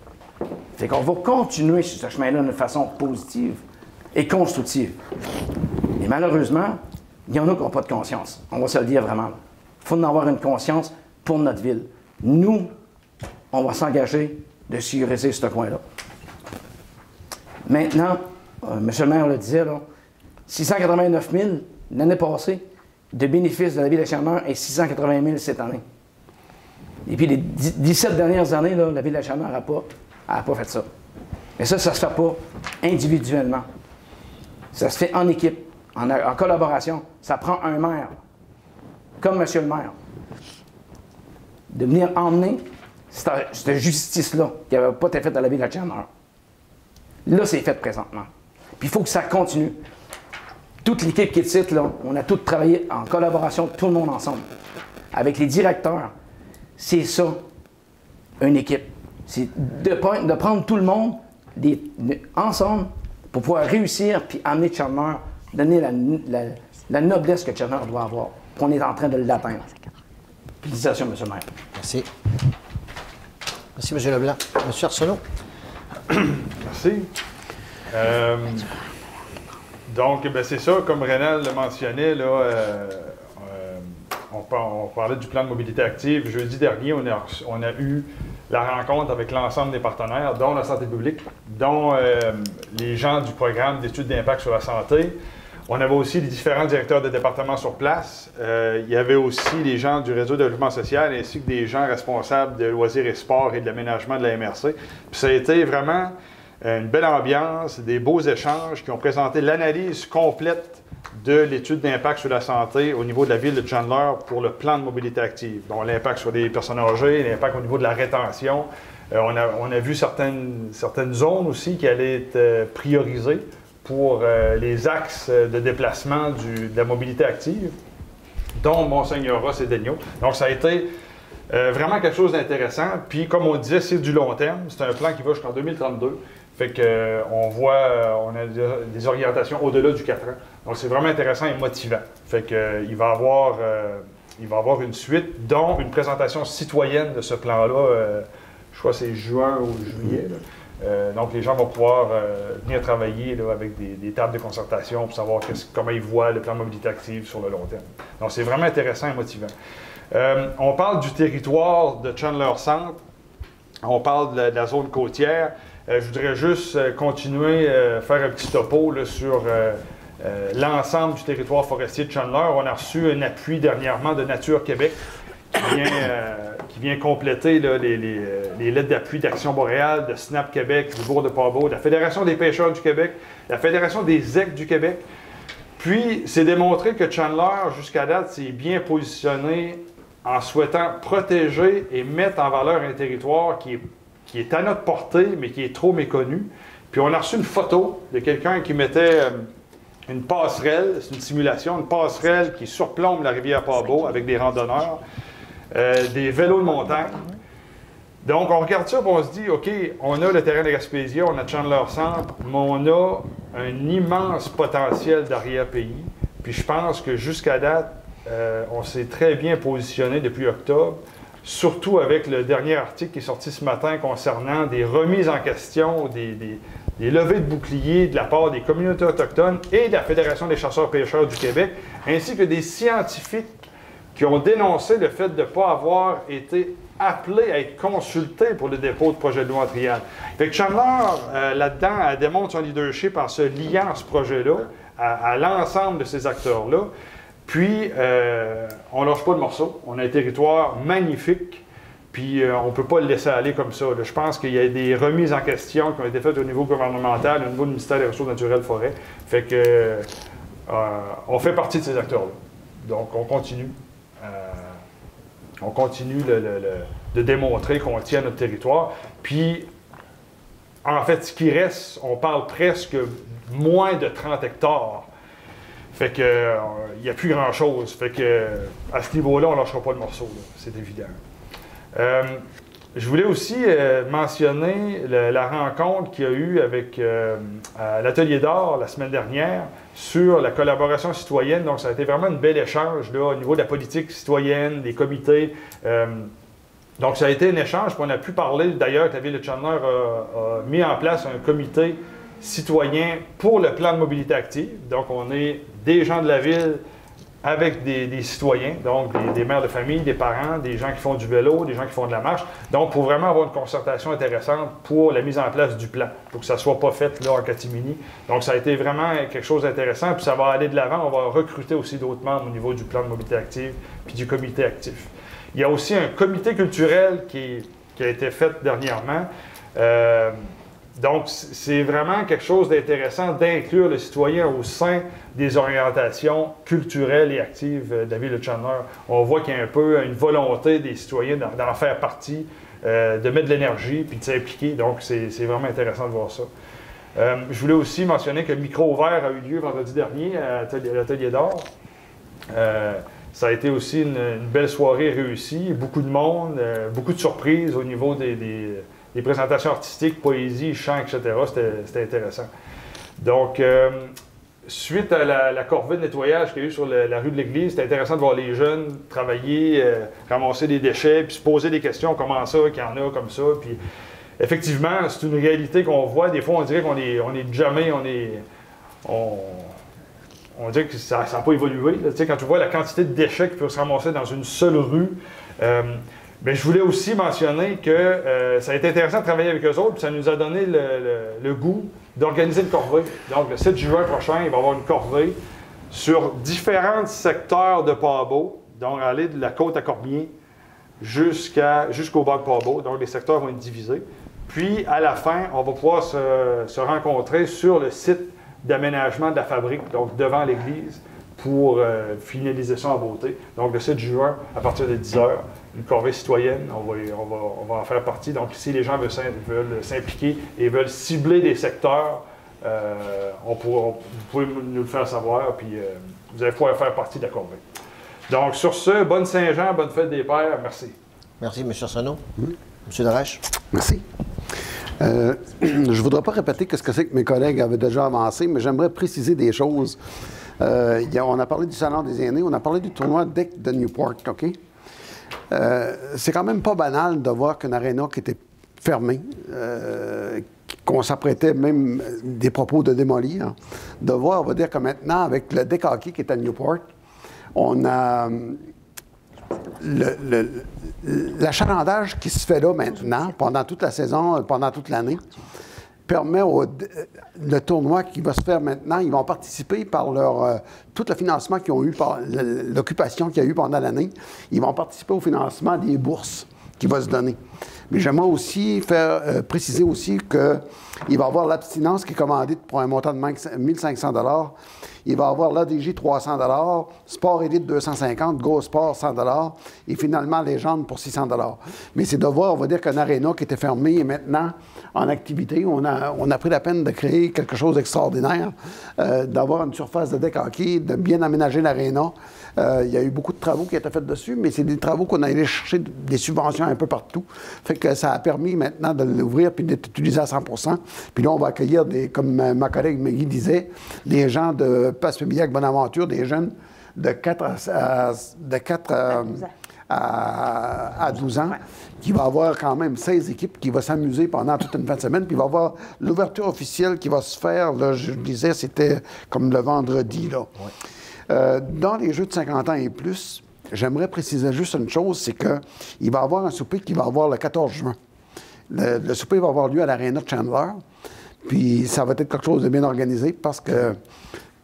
Fait qu'on va continuer sur ce chemin-là d'une façon positive et constructive. Et malheureusement, il y en a qui n'ont pas de conscience. On va se le dire vraiment. Il faut en avoir une conscience pour notre ville. Nous, on va s'engager de sécuriser ce coin-là. Maintenant, M. le maire le disait, là, 689 000 l'année passée de bénéfices de la ville de Chandler et 680 000 cette année. Et puis les 17 dernières années, là, la ville de Chandler n'a pas fait ça. Mais ça ne se fait pas individuellement. Ça se fait en équipe, en collaboration. Ça prend un maire, comme M. le maire, de venir emmener cette justice-là qui n'avait pas été faite à la ville de Chandler. Là, c'est fait présentement. Puis il faut que ça continue. Toute l'équipe qui est ici, là, on a tous travaillé en collaboration, tout le monde ensemble. Avec les directeurs, c'est ça, une équipe. C'est de prendre tout le monde ensemble pour pouvoir réussir puis amener Chandler, donner la noblesse que Chandler doit avoir. Puis on est en train de l'atteindre. Félicitations, M. le maire. Merci. Merci, M. Leblanc. M. Arsenault. Merci. Donc, ben, c'est ça, comme Rénal le mentionnait, là, on parlait du plan de mobilité active. Jeudi dernier, on a eu la rencontre avec l'ensemble des partenaires, dont la santé publique, dont les gens du programme d'études d'impact sur la santé. On avait aussi les différents directeurs de département sur place. Il y avait aussi les gens du réseau de développement social ainsi que des gens responsables de loisirs et sports et de l'aménagement de la MRC. Puis ça a été vraiment une belle ambiance, des beaux échanges qui ont présenté l'analyse complète de l'étude d'impact sur la santé au niveau de la ville de Chandler pour le plan de mobilité active. Donc l'impact sur les personnes âgées, l'impact au niveau de la rétention. On a vu certaines zones aussi qui allaient être priorisées pour les axes de déplacement de la mobilité active, dont Monseigneur-Ross et Daigneault. Donc, ça a été vraiment quelque chose d'intéressant. Puis, comme on disait, c'est du long terme. C'est un plan qui va jusqu'en 2032. Fait qu'on voit, on a des orientations au-delà du 4 ans. Donc, c'est vraiment intéressant et motivant. Fait qu'il va y avoir une suite, dont une présentation citoyenne de ce plan-là. Je crois que c'est juin ou juillet. Donc, les gens vont pouvoir venir travailler là, avec des tables de concertation pour savoir comment ils voient le plan de mobilité active sur le long terme. Donc, c'est vraiment intéressant et motivant. On parle du territoire de Chandler Centre. On parle de la zone côtière. Je voudrais juste continuer, faire un petit topo là, sur l'ensemble du territoire forestier de Chandler. On a reçu un appui dernièrement de Nature Québec qui vient compléter là, les lettres d'appui d'Action Boréale, de SNAP Québec, du Bourg de Pabot, de la Fédération des pêcheurs du Québec, la Fédération des aigles du Québec. Puis, c'est démontré que Chandler, jusqu'à date, s'est bien positionné en souhaitant protéger et mettre en valeur un territoire qui est à notre portée, mais qui est trop méconnu. Puis on a reçu une photo de quelqu'un qui mettait une passerelle, c'est une simulation, une passerelle qui surplombe la rivière Pabot avec des randonneurs, des vélos de montagne. Donc on regarde ça et on se dit, OK, on a le terrain de Gaspésia, on a Chandler Centre, mais on a un immense potentiel d'arrière-pays. Puis je pense que jusqu'à date, on s'est très bien positionné depuis octobre, surtout avec le dernier article qui est sorti ce matin concernant des remises en question, des levées de boucliers de la part des communautés autochtones et de la Fédération des chasseurs-pêcheurs du Québec, ainsi que des scientifiques qui ont dénoncé le fait de ne pas avoir été appelés à être consultés pour le dépôt de projet de loi en triade. Fait que Chandler, là-dedans, elle démontre son leadership en se liant à ce projet-là, à l'ensemble de ces acteurs-là. Puis, on ne lâche pas de morceau. On a un territoire magnifique, puis on ne peut pas le laisser aller comme ça. Là. Je pense qu'il y a des remises en question qui ont été faites au niveau gouvernemental, au niveau du ministère des Ressources naturelles forêts. Fait que on fait partie de ces acteurs-là. Donc, on continue. De démontrer qu'on tient notre territoire. Puis, en fait, ce qui reste, on parle presque moins de 30 hectares. Fait que il n'y a plus grand-chose. Fait que à ce niveau-là, on ne lâchera pas le morceau, c'est évident. Je voulais aussi mentionner la rencontre qu'il y a eu avec à l'Atelier d'art la semaine dernière sur la collaboration citoyenne. Donc, ça a été vraiment un bel échange là, au niveau de la politique citoyenne, des comités. Donc, ça a été un échange, puis on a pu parler, d'ailleurs, que la Ville de Chandler a mis en place un comité citoyen pour le plan de mobilité active. Donc, on est des gens de la ville avec des citoyens, donc des mères de famille, des parents, des gens qui font du vélo, des gens qui font de la marche. Donc, pour vraiment avoir une concertation intéressante pour la mise en place du plan, pour que ça ne soit pas fait là en catimini. Donc, ça a été vraiment quelque chose d'intéressant, puis ça va aller de l'avant. On va recruter aussi d'autres membres au niveau du plan de mobilité active, puis du comité actif. Il y a aussi un comité culturel qui a été fait dernièrement. Donc, c'est vraiment quelque chose d'intéressant d'inclure le citoyen au sein des orientations culturelles et actives de la ville de Chandler. On voit qu'il y a un peu une volonté des citoyens d'en faire partie, de mettre de l'énergie puis de s'impliquer. Donc, c'est vraiment intéressant de voir ça. Je voulais aussi mentionner que le micro ouvert a eu lieu vendredi dernier à l'Atelier d'art. Ça a été aussi une belle soirée réussie, beaucoup de monde, beaucoup de surprises au niveau des présentations artistiques, poésie, chant, etc. C'était intéressant. Donc, suite à la corvée de nettoyage qu'il y a eu sur la rue de l'Église, c'était intéressant de voir les jeunes travailler, ramasser des déchets, puis se poser des questions, comment ça, qu'il y en a comme ça. Puis, effectivement, c'est une réalité qu'on voit. Des fois, on dirait qu'on est jamais, on dirait que ça n'a pas évolué. Là. Tu sais, quand tu vois la quantité de déchets qui peuvent se ramasser dans une seule rue, bien, je voulais aussi mentionner que ça a été intéressant de travailler avec eux autres, puis ça nous a donné le goût d'organiser une corvée. Donc, le 7 juin prochain, il va y avoir une corvée sur différents secteurs de Pabot, donc aller de la côte à Cormier jusqu'au bord de Pabot. Donc, les secteurs vont être divisés. Puis, à la fin, on va pouvoir se rencontrer sur le site d'aménagement de la fabrique, donc devant l'église, pour finaliser ça en beauté. Donc, le 7 juin, à partir de 10h, une corvée citoyenne, on va en faire partie. Donc, si les gens veulent s'impliquer et veulent cibler des secteurs, vous pouvez nous le faire savoir, puis vous allez pouvoir faire partie de la corvée. Donc, sur ce, bonne Saint-Jean, bonne fête des Pères, merci. Merci, M. Arsenault. M. Darèche. Merci. Je ne voudrais pas répéter ce que c'est que mes collègues avaient déjà avancé, mais j'aimerais préciser des choses. On a parlé du Salon des aînés, on a parlé du tournoi DEC de Newport, OK? C'est quand même pas banal de voir qu'une aréna qui était fermée, qu'on s'apprêtait même des propos de démolir, de voir, on va dire que maintenant, avec le DEC hockey qui est à Newport, on a l'achalandage qui se fait là maintenant, pendant toute la saison, pendant toute l'année, permet le tournoi qui va se faire maintenant, ils vont participer par tout le financement qu'ils ont eu, par l'occupation qu'il y a eu pendant l'année, ils vont participer au financement des bourses qui va se donner. Mais j'aimerais aussi préciser aussi qu'il va y avoir l'abstinence qui est commandée pour un montant de 1 500 $. Il va y avoir l'ADJ 300 $, Sport Élite 250 $, Go Sport 100 $ et finalement Légende pour 600 $. Mais c'est de voir, on va dire qu'un aréna qui était fermé est maintenant en activité. On a pris la peine de créer quelque chose d'extraordinaire, d'avoir une surface de deck hockey, de bien aménager l'aréna. Il y a eu beaucoup de travaux qui ont été faits dessus, mais c'est des travaux qu'on a allé chercher des subventions un peu partout. Fait que ça a permis maintenant de l'ouvrir puis d'être utilisé à 100 %. Puis là, on va accueillir, comme ma collègue Maggie disait, des gens de Passepébiac Bonaventure, des jeunes de 4 à 12 ans, qui va avoir quand même 16 équipes qui vont s'amuser pendant toute une fin de semaine. Puis il va y avoir l'ouverture officielle qui va se faire, là, je disais, c'était comme le vendredi, là. Ouais. Dans les Jeux de 50 ans et plus, j'aimerais préciser juste une chose, c'est qu'il va y avoir un souper qui va avoir le 14 juin. Le souper va avoir lieu à l'Aréna de Chandler, puis ça va être quelque chose de bien organisé parce que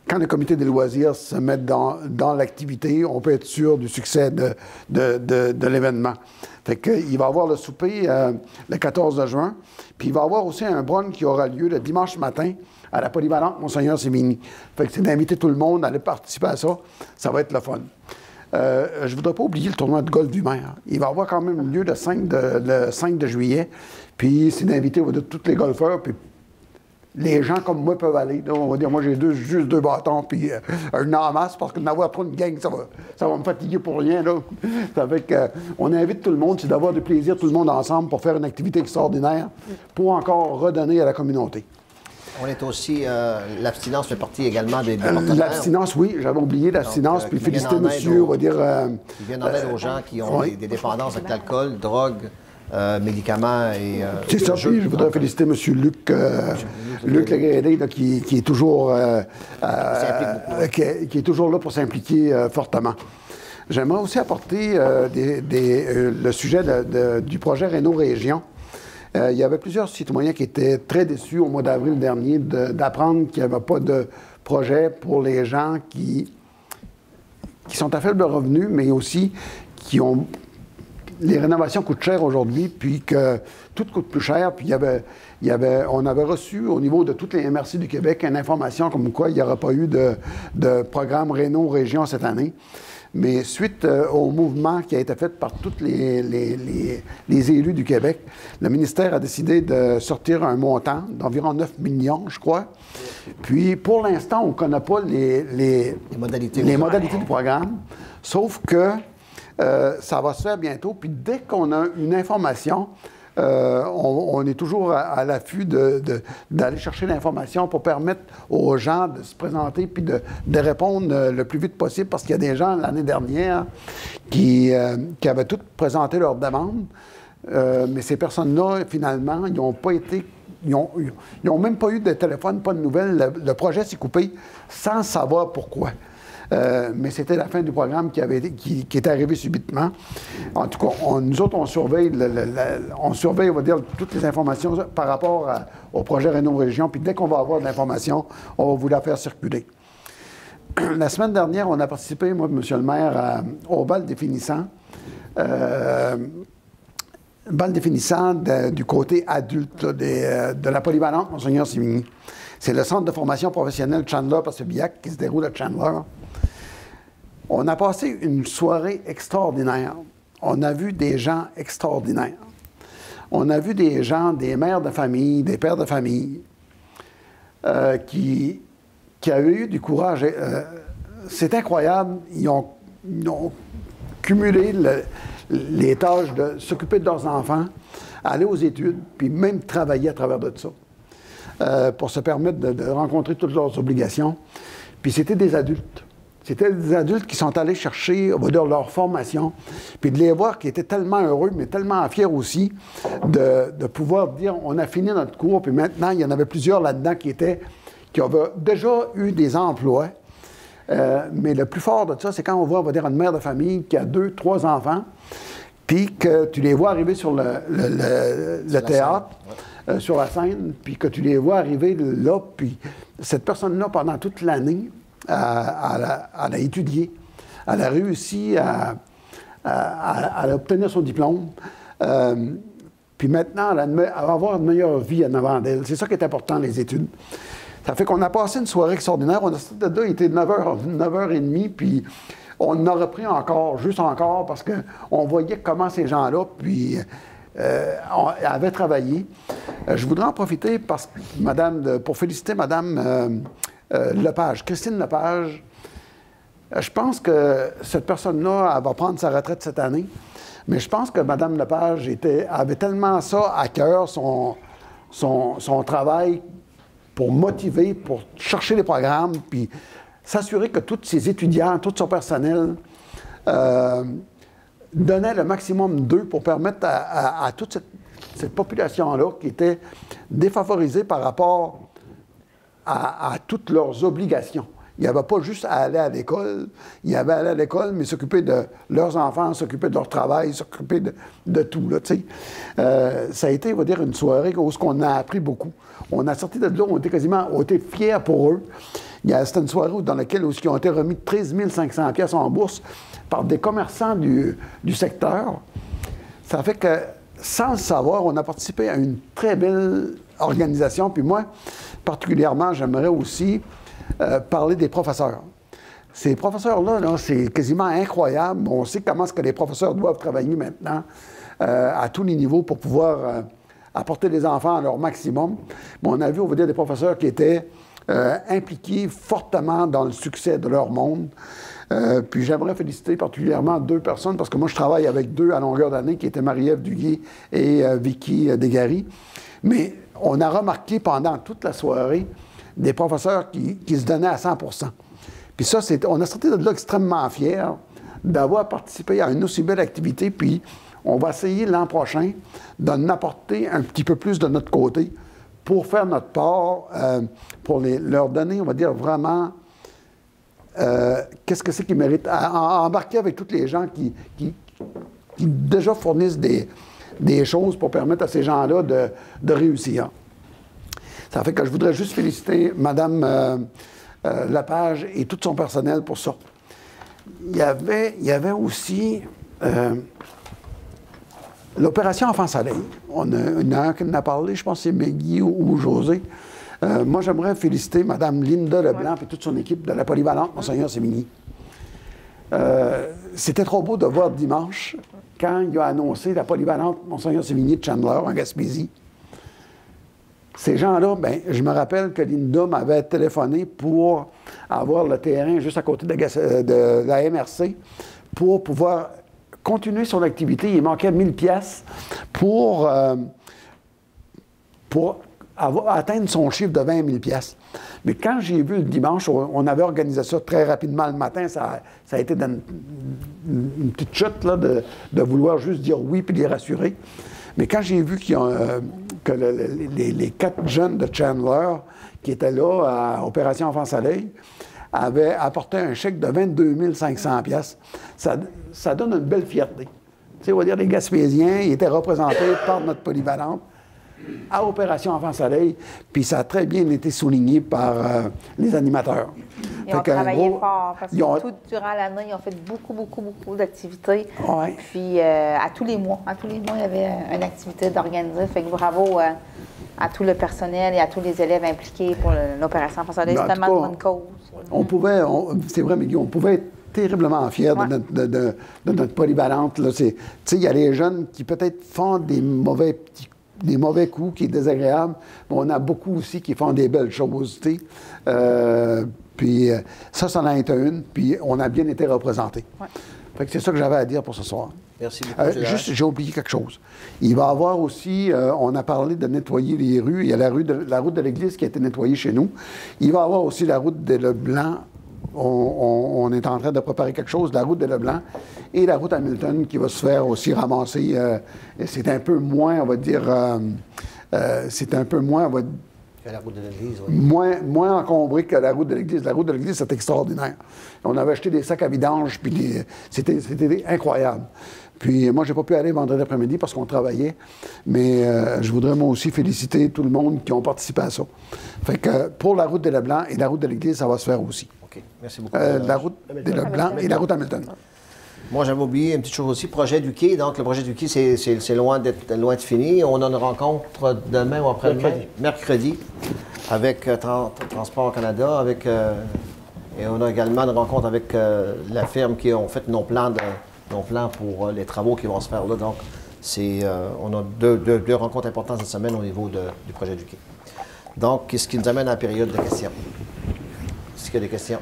quand le comité des loisirs se met dans l'activité, on peut être sûr du succès de l'événement. Fait qu'il va y avoir le souper le 14 juin, puis il va y avoir aussi un brunch qui aura lieu le dimanche matin à la polyvalente Monseigneur Sévigny. Fait que c'est d'inviter tout le monde à aller participer à ça. Ça va être le fun. Je ne voudrais pas oublier le tournoi de golf du maire. Il va y avoir quand même lieu le 5 de juillet. Puis c'est d'inviter tous les golfeurs. Puis les gens comme moi peuvent aller. Là, on va dire, moi j'ai juste 2 bâtons puis un en masse parce que d'avoir trop une gang, ça va me fatiguer pour rien. Là. Ça fait que, on invite tout le monde, c'est d'avoir du plaisir tout le monde ensemble pour faire une activité extraordinaire pour encore redonner à la communauté. On est aussi, l'abstinence fait partie également des partenaires. L'abstinence, oui, j'avais oublié l'abstinence, puis féliciter monsieur, on va dire... Qui viennent en aide aux gens qui ont des dépendances avec l'alcool, drogue, médicaments et... c'est ça, puis je voudrais féliciter monsieur Luc Legrédé, qui est toujours... qui est toujours là pour s'impliquer fortement. J'aimerais aussi apporter le sujet du projet Réno-Région. Il y avait plusieurs citoyens qui étaient très déçus au mois d'avril dernier d'apprendre qu'il n'y avait pas de projet pour les gens qui sont à faible revenu, mais aussi qui ont... Les rénovations coûtent cher aujourd'hui, puis que tout coûte plus cher. Puis on avait reçu au niveau de toutes les MRC du Québec une information comme quoi il n'y aura pas eu de programme Réno-Région cette année. Mais suite au mouvement qui a été fait par tous les élus du Québec, le ministère a décidé de sortir un montant d'environ 9 millions, je crois. Puis, pour l'instant, on ne connaît pas les modalités du programme, sauf que ça va se faire bientôt. Puis, dès qu'on a une information, on est toujours à l'affût d'aller chercher l'information pour permettre aux gens de se présenter puis de répondre le plus vite possible parce qu'il y a des gens l'année dernière qui avaient toutes présenté leurs demandes, mais ces personnes-là, finalement, ils n'ont pas été... Ils n'ont même pas eu de téléphone, pas de nouvelles. Le projet s'est coupé sans savoir pourquoi. Mais c'était la fin du programme qui est arrivé subitement. En tout cas, nous autres, on surveille, on va dire, toutes les informations par rapport au projet Réno-Région. Puis dès qu'on va avoir de l'information, on va vous la faire circuler. La semaine dernière, on a participé, moi et M. le maire, au bal définissant. Bal définissant du côté adulte là, de la polyvalente Monseigneur Sévigny. C'est le centre de formation professionnelle Chandler-Passepébiac qui se déroule à Chandler. On a passé une soirée extraordinaire. On a vu des gens extraordinaires. On a vu des gens, des mères de famille, des pères de famille, qui qui avaient eu du courage. C'est incroyable. Ils ont cumulé les tâches de s'occuper de leurs enfants, aller aux études, puis même travailler à travers de ça, pour se permettre de rencontrer toutes leurs obligations. Puis c'était des adultes. C'était des adultes qui sont allés chercher, on va dire, leur formation, puis de les voir qui étaient tellement heureux, mais tellement fiers aussi de pouvoir dire, on a fini notre cours, puis maintenant, il y en avait plusieurs là-dedans qui avaient déjà eu des emplois. Mais le plus fort de ça, c'est quand on voit, on va dire, une mère de famille qui a 2, 3 enfants, puis que tu les vois arriver sur le théâtre, sur la scène, puis que tu les vois arriver là, puis cette personne-là, pendant toute l'année, elle a étudié, elle a réussi à obtenir son diplôme, puis maintenant, elle va avoir une meilleure vie en avant d'elle. C'est ça qui est important, les études. Ça fait qu'on a passé une soirée extraordinaire. On a sorti de là, il était 9h30, puis on en a repris encore, juste encore, parce qu'on voyait comment ces gens-là, puis avaient travaillé. Je voudrais en profiter pour féliciter Mme Lepage, Christine Lepage. Je pense que cette personne-là, elle va prendre sa retraite cette année, mais je pense que Mme Lepage avait tellement ça à cœur, son travail, pour motiver, pour chercher les programmes, puis s'assurer que tous ses étudiants, tout son personnel donnaient le maximum d'eux pour permettre à toute cette population-là qui était défavorisée par rapport à toutes leurs obligations. Il n'y avait pas juste à aller à l'école, il y avait à aller à l'école, mais s'occuper de leurs enfants, s'occuper de leur travail, s'occuper de tout. Là, ça a été, on va dire, une soirée où on a appris beaucoup. On a sorti de là, on était fiers pour eux. C'était une soirée dans laquelle ils ont été remis 13 500 pièces en bourse par des commerçants du secteur. Ça fait que, sans le savoir, on a participé à une très belle organisation. Puis moi, particulièrement, j'aimerais aussi parler des professeurs. Ces professeurs-là, c'est quasiment incroyable. On sait comment est-ce que les professeurs doivent travailler maintenant à tous les niveaux pour pouvoir apporter les enfants à leur maximum. Mais on a vu, on va dire, des professeurs qui étaient impliqués fortement dans le succès de leur monde. Puis j'aimerais féliciter particulièrement 2 personnes, parce que moi, je travaille avec 2 à longueur d'année, qui étaient Marie-Ève Duguay et Vicky Desgaris. Mais on a remarqué pendant toute la soirée des professeurs qui se donnaient à 100 %. Puis ça, on a sorti de là extrêmement fiers d'avoir participé à une aussi belle activité, puis on va essayer l'an prochain d'en apporter un petit peu plus de notre côté pour faire notre part, pour leur donner, on va dire, vraiment qu'est-ce que c'est qu'ils méritent, à embarquer avec tous les gens qui déjà fournissent des choses pour permettre à ces gens-là de réussir. Ça fait que je voudrais juste féliciter Mme Lepage et tout son personnel pour ça. Il y avait aussi l'opération Enfants Soleil. On a parlé, je pense que c'est Maggie ou José. Moi, j'aimerais féliciter Mme Linda Leblanc et toute son équipe de la polyvalente Monseigneur Sémigny. C'était trop beau de voir dimanche, quand il a annoncé la polyvalente Monseigneur Sémigny de Chandler, en Gaspésie. Ces gens-là, bien, je me rappelle que Linda m'avait téléphoné pour avoir le terrain juste à côté de la MRC pour pouvoir continuer son activité. Il manquait 1000 pièces pour atteindre son chiffre de 20 000 pièces. Mais quand j'ai vu le dimanche, on avait organisé ça très rapidement le matin, ça a été une petite chute là, de vouloir juste dire oui puis les rassurer. Mais quand j'ai vu que les 4 jeunes de Chandler qui étaient là à Opération Enfants Soleil avaient apporté un chèque de 22 500 pièces, ça donne une belle fierté. Tu sais, on va dire, les Gaspésiens, ils étaient représentés par notre polyvalente à Opération Enfants Soleil, puis ça a très bien été souligné par les animateurs. Ils ont travaillé fort, parce que tout durant l'année, ils ont fait beaucoup d'activités. Ouais. Puis à tous les mois, il y avait une activité d'organiser. Fait que bravo à tout le personnel et à tous les élèves impliqués pour l'opération Enfants Soleil. C'est tellement de bonne cause. C'est vrai, Miguel, on pouvait être terriblement fiers de notre polyvalente. Il y a les jeunes qui peut-être font des mauvais petits des mauvais coups, qui est désagréable, mais on a beaucoup aussi qui font des belles choses, tu sais. Puis ça en a été une, puis on a bien été représentés. Ouais. Fait que c'est ça que j'avais à dire pour ce soir. Merci beaucoup. Juste, j'ai oublié quelque chose. Il va y avoir aussi, on a parlé de nettoyer les rues. Il y a la route de l'église qui a été nettoyée chez nous. Il va y avoir aussi la route de Leblanc. On est en train de préparer quelque chose, la route de Leblanc et la route Hamilton qui va se faire aussi ramasser. C'est un peu moins, on va dire, c'est un peu moins, on va La route de l'église, oui. moins encombré que la route de l'église. La route de l'église, c'est extraordinaire. On avait acheté des sacs à vidange, puis c'était incroyable. Puis moi, j'ai pas pu aller vendredi après-midi parce qu'on travaillait, mais je voudrais moi aussi féliciter tout le monde qui ont participé à ça. Fait que pour la route de Leblanc et la route de l'église, ça va se faire aussi. OK. Merci beaucoup. La route de Leblanc et la route Hamilton. Moi, j'avais oublié une petite chose aussi, projet du quai. Donc, le projet du quai, c'est loin de fini. On a une rencontre demain ou après-demain, mercredi, avec Transport Canada, et on a également une rencontre avec la firme qui ont fait nos plans pour les travaux qui vont se faire là. Donc, on a deux rencontres importantes cette semaine au niveau du projet du quai. Donc, ce qui nous amène à la période de questions. Est-ce qu'il y a des questions?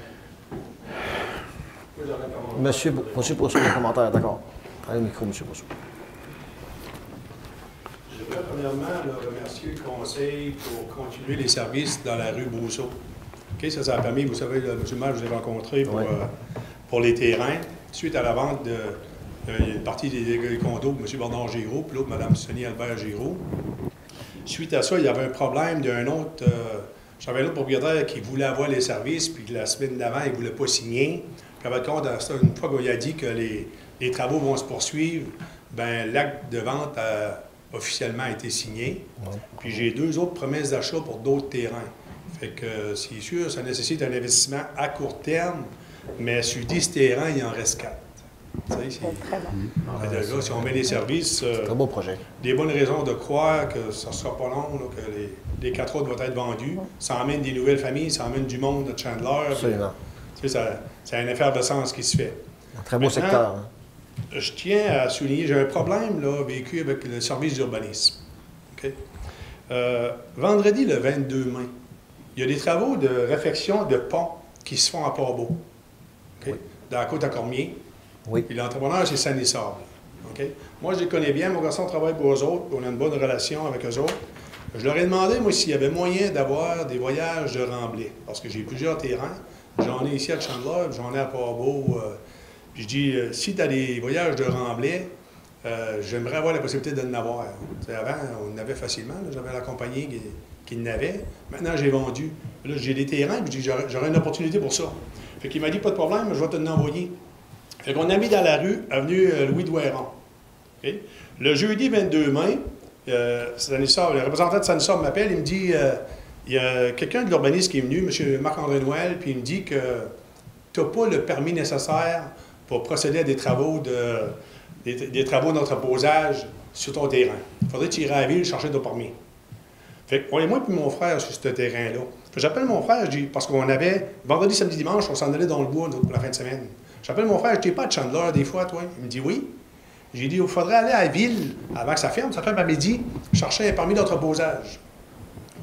Monsieur Poussou, des commentaires, d'accord. Allez au micro, Monsieur Poussou. Je voudrais premièrement remercier le conseil pour continuer les services dans la rue Brousseau. Okay, ça a permis, vous savez, M. le maire, je vous ai rencontré pour les terrains. Suite à la vente d'une partie des condos de M. Bernard Giroux, puis l'autre, Mme Sonia Albert Giroux. Suite à ça, il y avait un problème d'un autre... J'avais un autre propriétaire qui voulait avoir les services, puis la semaine d'avant, il ne voulait pas signer. Puis, avec compte, une fois qu'il a dit que les travaux vont se poursuivre, ben l'acte de vente a officiellement été signé. Ouais. Puis j'ai 2 autres promesses d'achat pour d'autres terrains. Fait que c'est sûr, ça nécessite un investissement à court terme, mais sur 10 terrains, il en reste 4. C'est très bon. Là, si on met les services, c'est un beau projet. Des bonnes raisons de croire que ça ne sera pas long, là, que les 4 autres vont être vendus. Ça emmène des nouvelles familles, ça emmène du monde de Chandler. Absolument. C'est une effervescence qui se fait. Un très beau secteur. Hein? Je tiens à souligner, j'ai un problème là, vécu avec le service d'urbanisme. Okay? Vendredi, le 22 mai, il y a des travaux de réfection de pont qui se font à Port-Beau, okay? Oui. Dans la côte à Cormier. Oui. Puis l'entrepreneur, c'est Sandy Sable. Okay? Moi, je les connais bien. Mon garçon travaille pour eux autres. On a une bonne relation avec eux autres. Je leur ai demandé, moi, s'il y avait moyen d'avoir des voyages de remblai. Parce que j'ai plusieurs terrains. J'en ai ici à Chandler, j'en ai à Port-Beau. Puis je dis, si tu as des voyages de remblai, j'aimerais avoir la possibilité de l'avoir. Avant, on en avait facilement. J'avais la compagnie qui l'avait. Maintenant, j'ai vendu. Là, j'ai des terrains, puis je dis, j'aurais une opportunité pour ça. Fait qu'il m'a dit, pas de problème, je vais te l'envoyer. Fait qu'on a mis dans la rue, avenue Louis-Douairon. Okay? Le jeudi 22 mai, le représentant de Sanissor m'appelle, il me dit, il y a quelqu'un de l'urbaniste qui est venu, M. Marc-André Noël, puis il me dit que tu n'as pas le permis nécessaire pour procéder à des travaux d'entreposage sur ton terrain. Il faudrait que tu irais à la ville chercher ton permis. Fait que, moi et mon frère sur ce terrain-là. J'appelle mon frère, je dis, parce qu'on avait, vendredi, samedi, dimanche, on s'en allait dans le bois pour la fin de semaine. J'appelle mon frère, je dis, pas de Chandler des fois, toi? Il me dit oui. J'ai dit, il faudrait aller à la ville avant que ça ferme. Ça ferme à midi, chercher un permis d'entreposage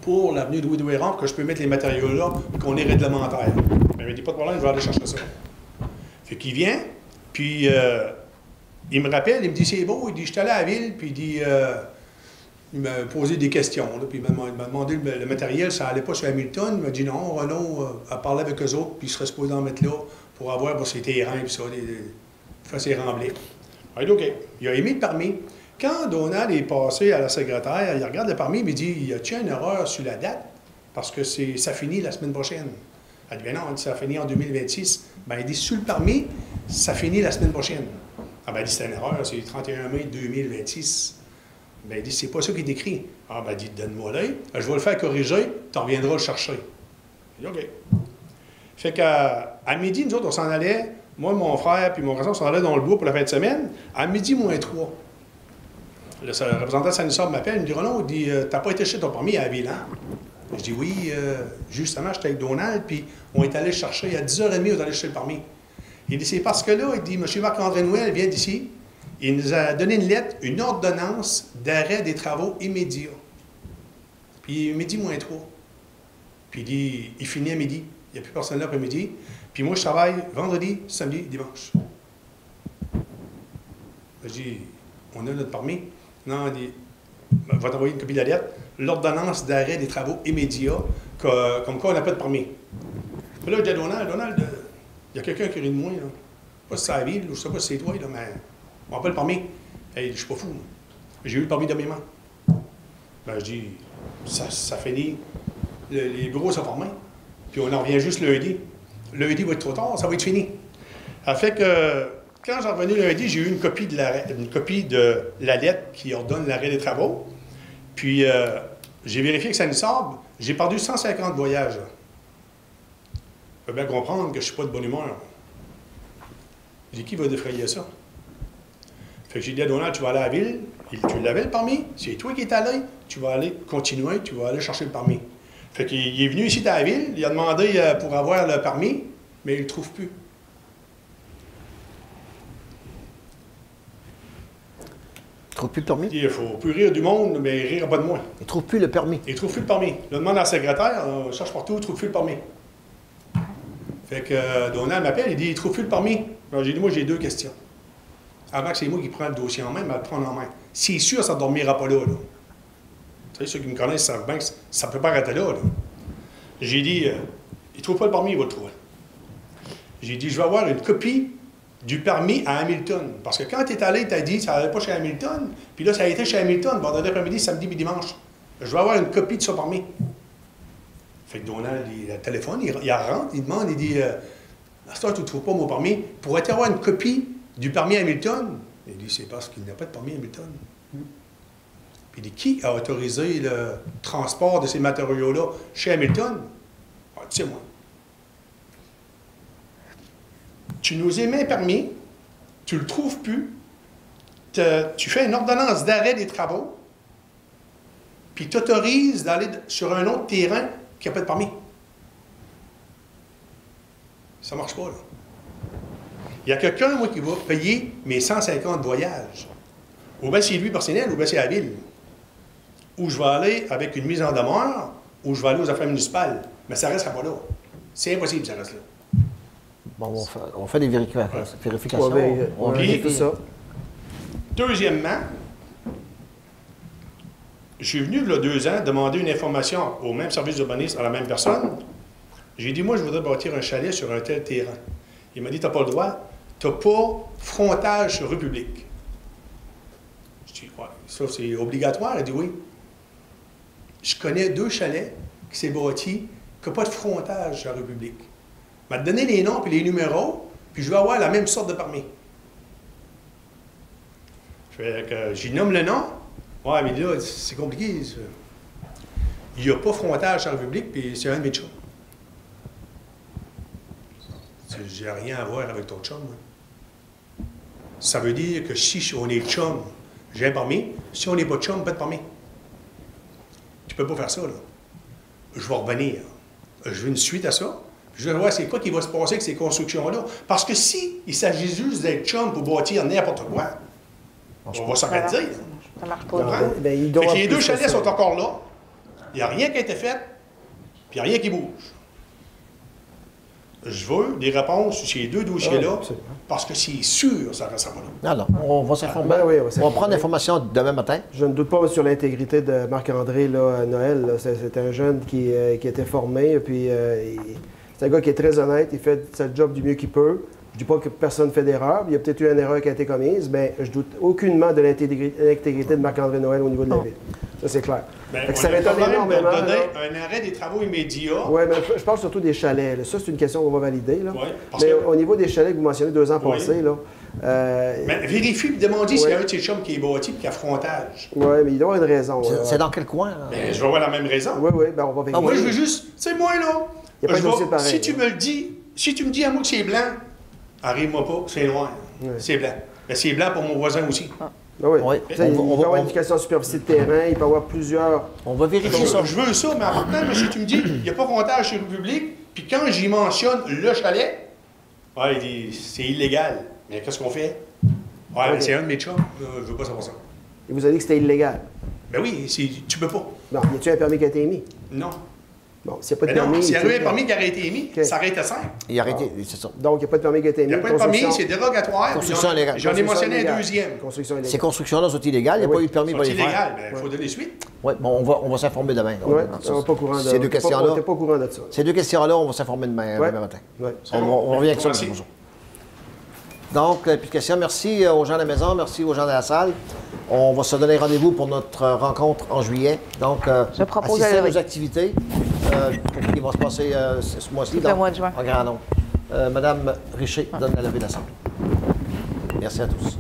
pour l'avenue Louis-Douairon, pour que je peux mettre les matériaux là, et qu'on est réglementaire. Mais il m'a dit, pas de problème, je vais aller chercher ça. Fait qu'il vient, puis il me rappelle, il me dit, c'est beau, il dit, je suis allé à la ville, puis il dit, il m'a posé des questions, là, puis il m'a demandé le matériel, ça n'allait pas sur Hamilton. Il m'a dit, non, Renaud a parlé avec eux autres, puis il serait supposé en mettre là pour avoir pour ses terrains, puis ça, faire ses remblais. Il dit, OK. Il a émis le permis. Quand Donald est passé à la secrétaire, il regarde le permis, il dit, y a-t-il une erreur sur la date? Parce que ça finit la semaine prochaine. Elle dit, bien non, ça finit en 2026. Ben, il dit, sur le permis, ça finit la semaine prochaine. Ah, ben, il dit, c'est une erreur, c'est le 31 mai 2026. Ben, il dit, c'est pas ça qui est écrit. Ah, ben, il dit, donne-moi l'œil, je vais le faire corriger, tu reviendras le chercher. Il dit, OK. Fait qu'à midi, nous autres, on s'en allait, moi, mon frère puis mon garçon, on s'en allait dans le bois pour la fin de semaine, à midi moins 3. Le représentant de Sanissor m'appelle, il me dit, Renaud, il dit, t'as pas été chercher ton permis à la ville, hein? Je dis, oui, justement, j'étais avec Donald, puis on est allé chercher, à 10h30, on est allé chercher le permis. Il dit, c'est parce que là, il dit, M. Marc-André Noël vient d'ici, Il nous a donné une lettre, une ordonnance d'arrêt des travaux immédiats. Puis midi moins 3. Puis il dit, il finit à midi. Il n'y a plus personne là après-midi. Puis moi, je travaille vendredi, samedi, dimanche. Je dis, on a notre permis. Non, il dit, va t'envoyer une copie de la lettre. L'ordonnance d'arrêt des travaux immédiats, comme quoi on n'a pas de permis. Puis là, je dis à Donald, il y a quelqu'un qui rit de moi, là. Pas si c'est la ville, je ne sais pas si c'est toi, là, mais on n'a pas le permis. Hey, je suis pas fou. J'ai eu le permis d'habillement. Ben, je dis, ça finit. Les bureaux sont fermés. Puis on en revient juste lundi. Lundi va être trop tard, ça va être fini. Ça fait que, quand j'ai revenu lundi, j'ai eu une copie de la lettre qui ordonne l'arrêt des travaux. Puis, j'ai vérifié que ça nous sort. J'ai perdu 150 voyages. Il faut bien comprendre que je ne suis pas de bonne humeur. J'ai dit, qui va défrayer ça? Fait que j'ai dit à Donald, tu vas aller à la ville. Tu l'avais le permis. C'est toi qui es allé. Tu vas aller continuer, tu vas aller chercher le permis. Fait qu'il est venu ici à la ville. Il a demandé pour avoir le permis, mais il ne le trouve plus. Il ne trouve plus le permis? Il faut plus rire du monde, mais il ne rira pas de moi. Il ne trouve plus le permis. Il ne trouve plus le permis. Il demande à la secrétaire, on cherche partout, il ne trouve plus le permis. Fait que Donald m'appelle, il dit, il ne trouve plus le permis. Alors, j'ai dit, moi, j'ai 2 questions. Avant que c'est moi qui prenne le dossier en main, mais le prendre en main. C'est sûr, ça ne dormira pas là. Tu sais, ceux qui me connaissent savent bien que ça ne peut pas arrêter là. J'ai dit, il ne trouve pas le permis, il va le trouver. J'ai dit, je vais avoir une copie du permis à Hamilton. Parce que quand tu es allé, tu as dit, ça n'allait pas chez Hamilton. Puis là, ça a été chez Hamilton, vendredi après-midi, samedi et dimanche. Je vais avoir une copie de ce permis. Fait que Donald, il téléphone, il rentre, il demande, il dit, à ce temps, tu ne trouves pas mon permis. Pourrais-tu avoir une copie du permis Hamilton? Il dit, c'est parce qu'il n'a pas de permis Hamilton. Puis il dit, qui a autorisé le transport de ces matériaux-là chez Hamilton? Ah, tu sais, moi. Tu nous émets un permis, tu ne le trouves plus, tu fais une ordonnance d'arrêt des travaux, puis tu autorises d'aller sur un autre terrain qui n'a pas de permis. Ça ne marche pas, là. Il y a quelqu'un, moi, qui va payer mes 150 voyages. Ou bien c'est lui personnel, ou bien c'est la ville. Ou je vais aller avec une mise en demeure, ou je vais aller aux affaires municipales. Mais ça ne restera pas là. C'est impossible, ça reste là. Bon, on fait des vérifications. On vérifie ça. Deuxièmement, je suis venu, il y a 2 ans, demander une information au même service d'urbanisme à la même personne. J'ai dit, moi, je voudrais bâtir un chalet sur un tel terrain. Il m'a dit, tu n'as pas le droit. Tu n'as pas frontage sur rue publique. Je dis, ouais, ça, c'est obligatoire. Il a dit, oui. Je connais 2 chalets qui s'est bâtis qui n'ont pas de frontage sur la rue publique. Il m'a donné les noms et les numéros, puis je vais avoir la même sorte de permis. J'y nomme le nom. Ouais, mais là, c'est compliqué. Ça. Il n'y a pas frontage sur la rue publique, puis c'est un de mes chums. J'ai rien à voir avec ton chum. Hein. Ça veut dire que si on est chum, j'ai un permis. Si on n'est pas chum, pas de permis. Tu peux pas faire ça, là. Je vais revenir. Je veux une suite à ça. Je vais voir c'est quoi qui va se passer avec ces constructions-là. Parce que si il s'agit juste d'être chum pour bâtir n'importe quoi, on va s'arrêter. Ça marche pas. Ben, Fait que les 2 chalets sont encore là. Il n'y a rien qui a été fait, puis il n'y a rien qui bouge. Je veux des réponses sur ces 2 dossiers-là, parce que c'est sûr, ça ne restera pas là. Alors, on va s'informer. Ben oui, on va prendre l'information demain matin. Je ne doute pas sur l'intégrité de Marc-André là, à Noël. C'est un jeune qui était formé, puis c'est un gars qui est très honnête, il fait sa job du mieux qu'il peut. Je ne dis pas que personne ne fait d'erreur, il y a peut-être eu une erreur qui a été commise, mais je doute aucunement de l'intégrité de Marc-André Noël au niveau de la ville. Ça, c'est clair. Ben, ça m'étonne énormément. Un arrêt des travaux immédiats. Oui, mais je parle surtout des chalets. Là. Ça, c'est une question qu'on va valider. Là. Ouais, mais au niveau des chalets que vous mentionnez 2 ans passés, là, mais vérifie et demandez s'il y a un de ces chums qui est bâti et qui a frontage. Oui, mais il doit y avoir une raison. C'est dans quel coin? Là? Ben, je vais avoir la même raison. Oui, ben on va vérifier. Moi, je veux juste... C'est moi, là. Il n'y a pas de dossier pareil. Si tu me le dis, si tu me dis à moi que c'est blanc, arrive-moi pas, c'est noir. Ouais. C'est blanc. Mais c'est blanc pour mon voisin aussi. Ben oui. Oui. Il peut y avoir une indication de superficie de terrain, il peut y avoir plusieurs... On va vérifier ça. Je veux ça, mais en partant, mais si tu me dis, il n'y a pas frontage sur le public, puis quand j'y mentionne le chalet, il dit, c'est illégal. Mais qu'est-ce qu'on fait? Ouais, Ok. c'est un de mes chums. Je veux pas savoir ça. Il vous a dit que c'était illégal. Ben oui, tu peux pas. Bon, y a-t-il un permis qui a été émis? Non. Bon, s'il n'y a pas de Ben non, permis... s'il y avait tu- un permis qui aurait été émis, Ok. ça aurait été simple. Il a arrêté, c'est ça. Donc, il n'y a pas de permis qui a été Il émis. n'y a pas de permis, Construction- c'est dérogatoire. Construction illégale. J'en ai construction mentionné un illégale. deuxième. Construction illégale. Ces constructions-là sont illégales, il n'y a Oui. pas eu de permis pour C'est les faire. illégal, ben il faut donner suite. Oui, bon, on va s'informer demain. Oui, on n'est pas au courant de Ces deux on était questions-là. pas au courant de ça. Ces deux questions-là, on va s'informer demain, Ouais. demain matin. Ouais. On revient avec ça. Merci. Bonjour. Donc, puis question, merci aux gens de la maison, merci aux gens de la salle. On va se donner rendez-vous pour notre rencontre en juillet. Donc, Je propose assistez à à nos activités qui vont se passer ce mois-ci. Le donc, mois de juin. En grand nombre. Madame Richer donne la levée d'assemblée. Merci à tous.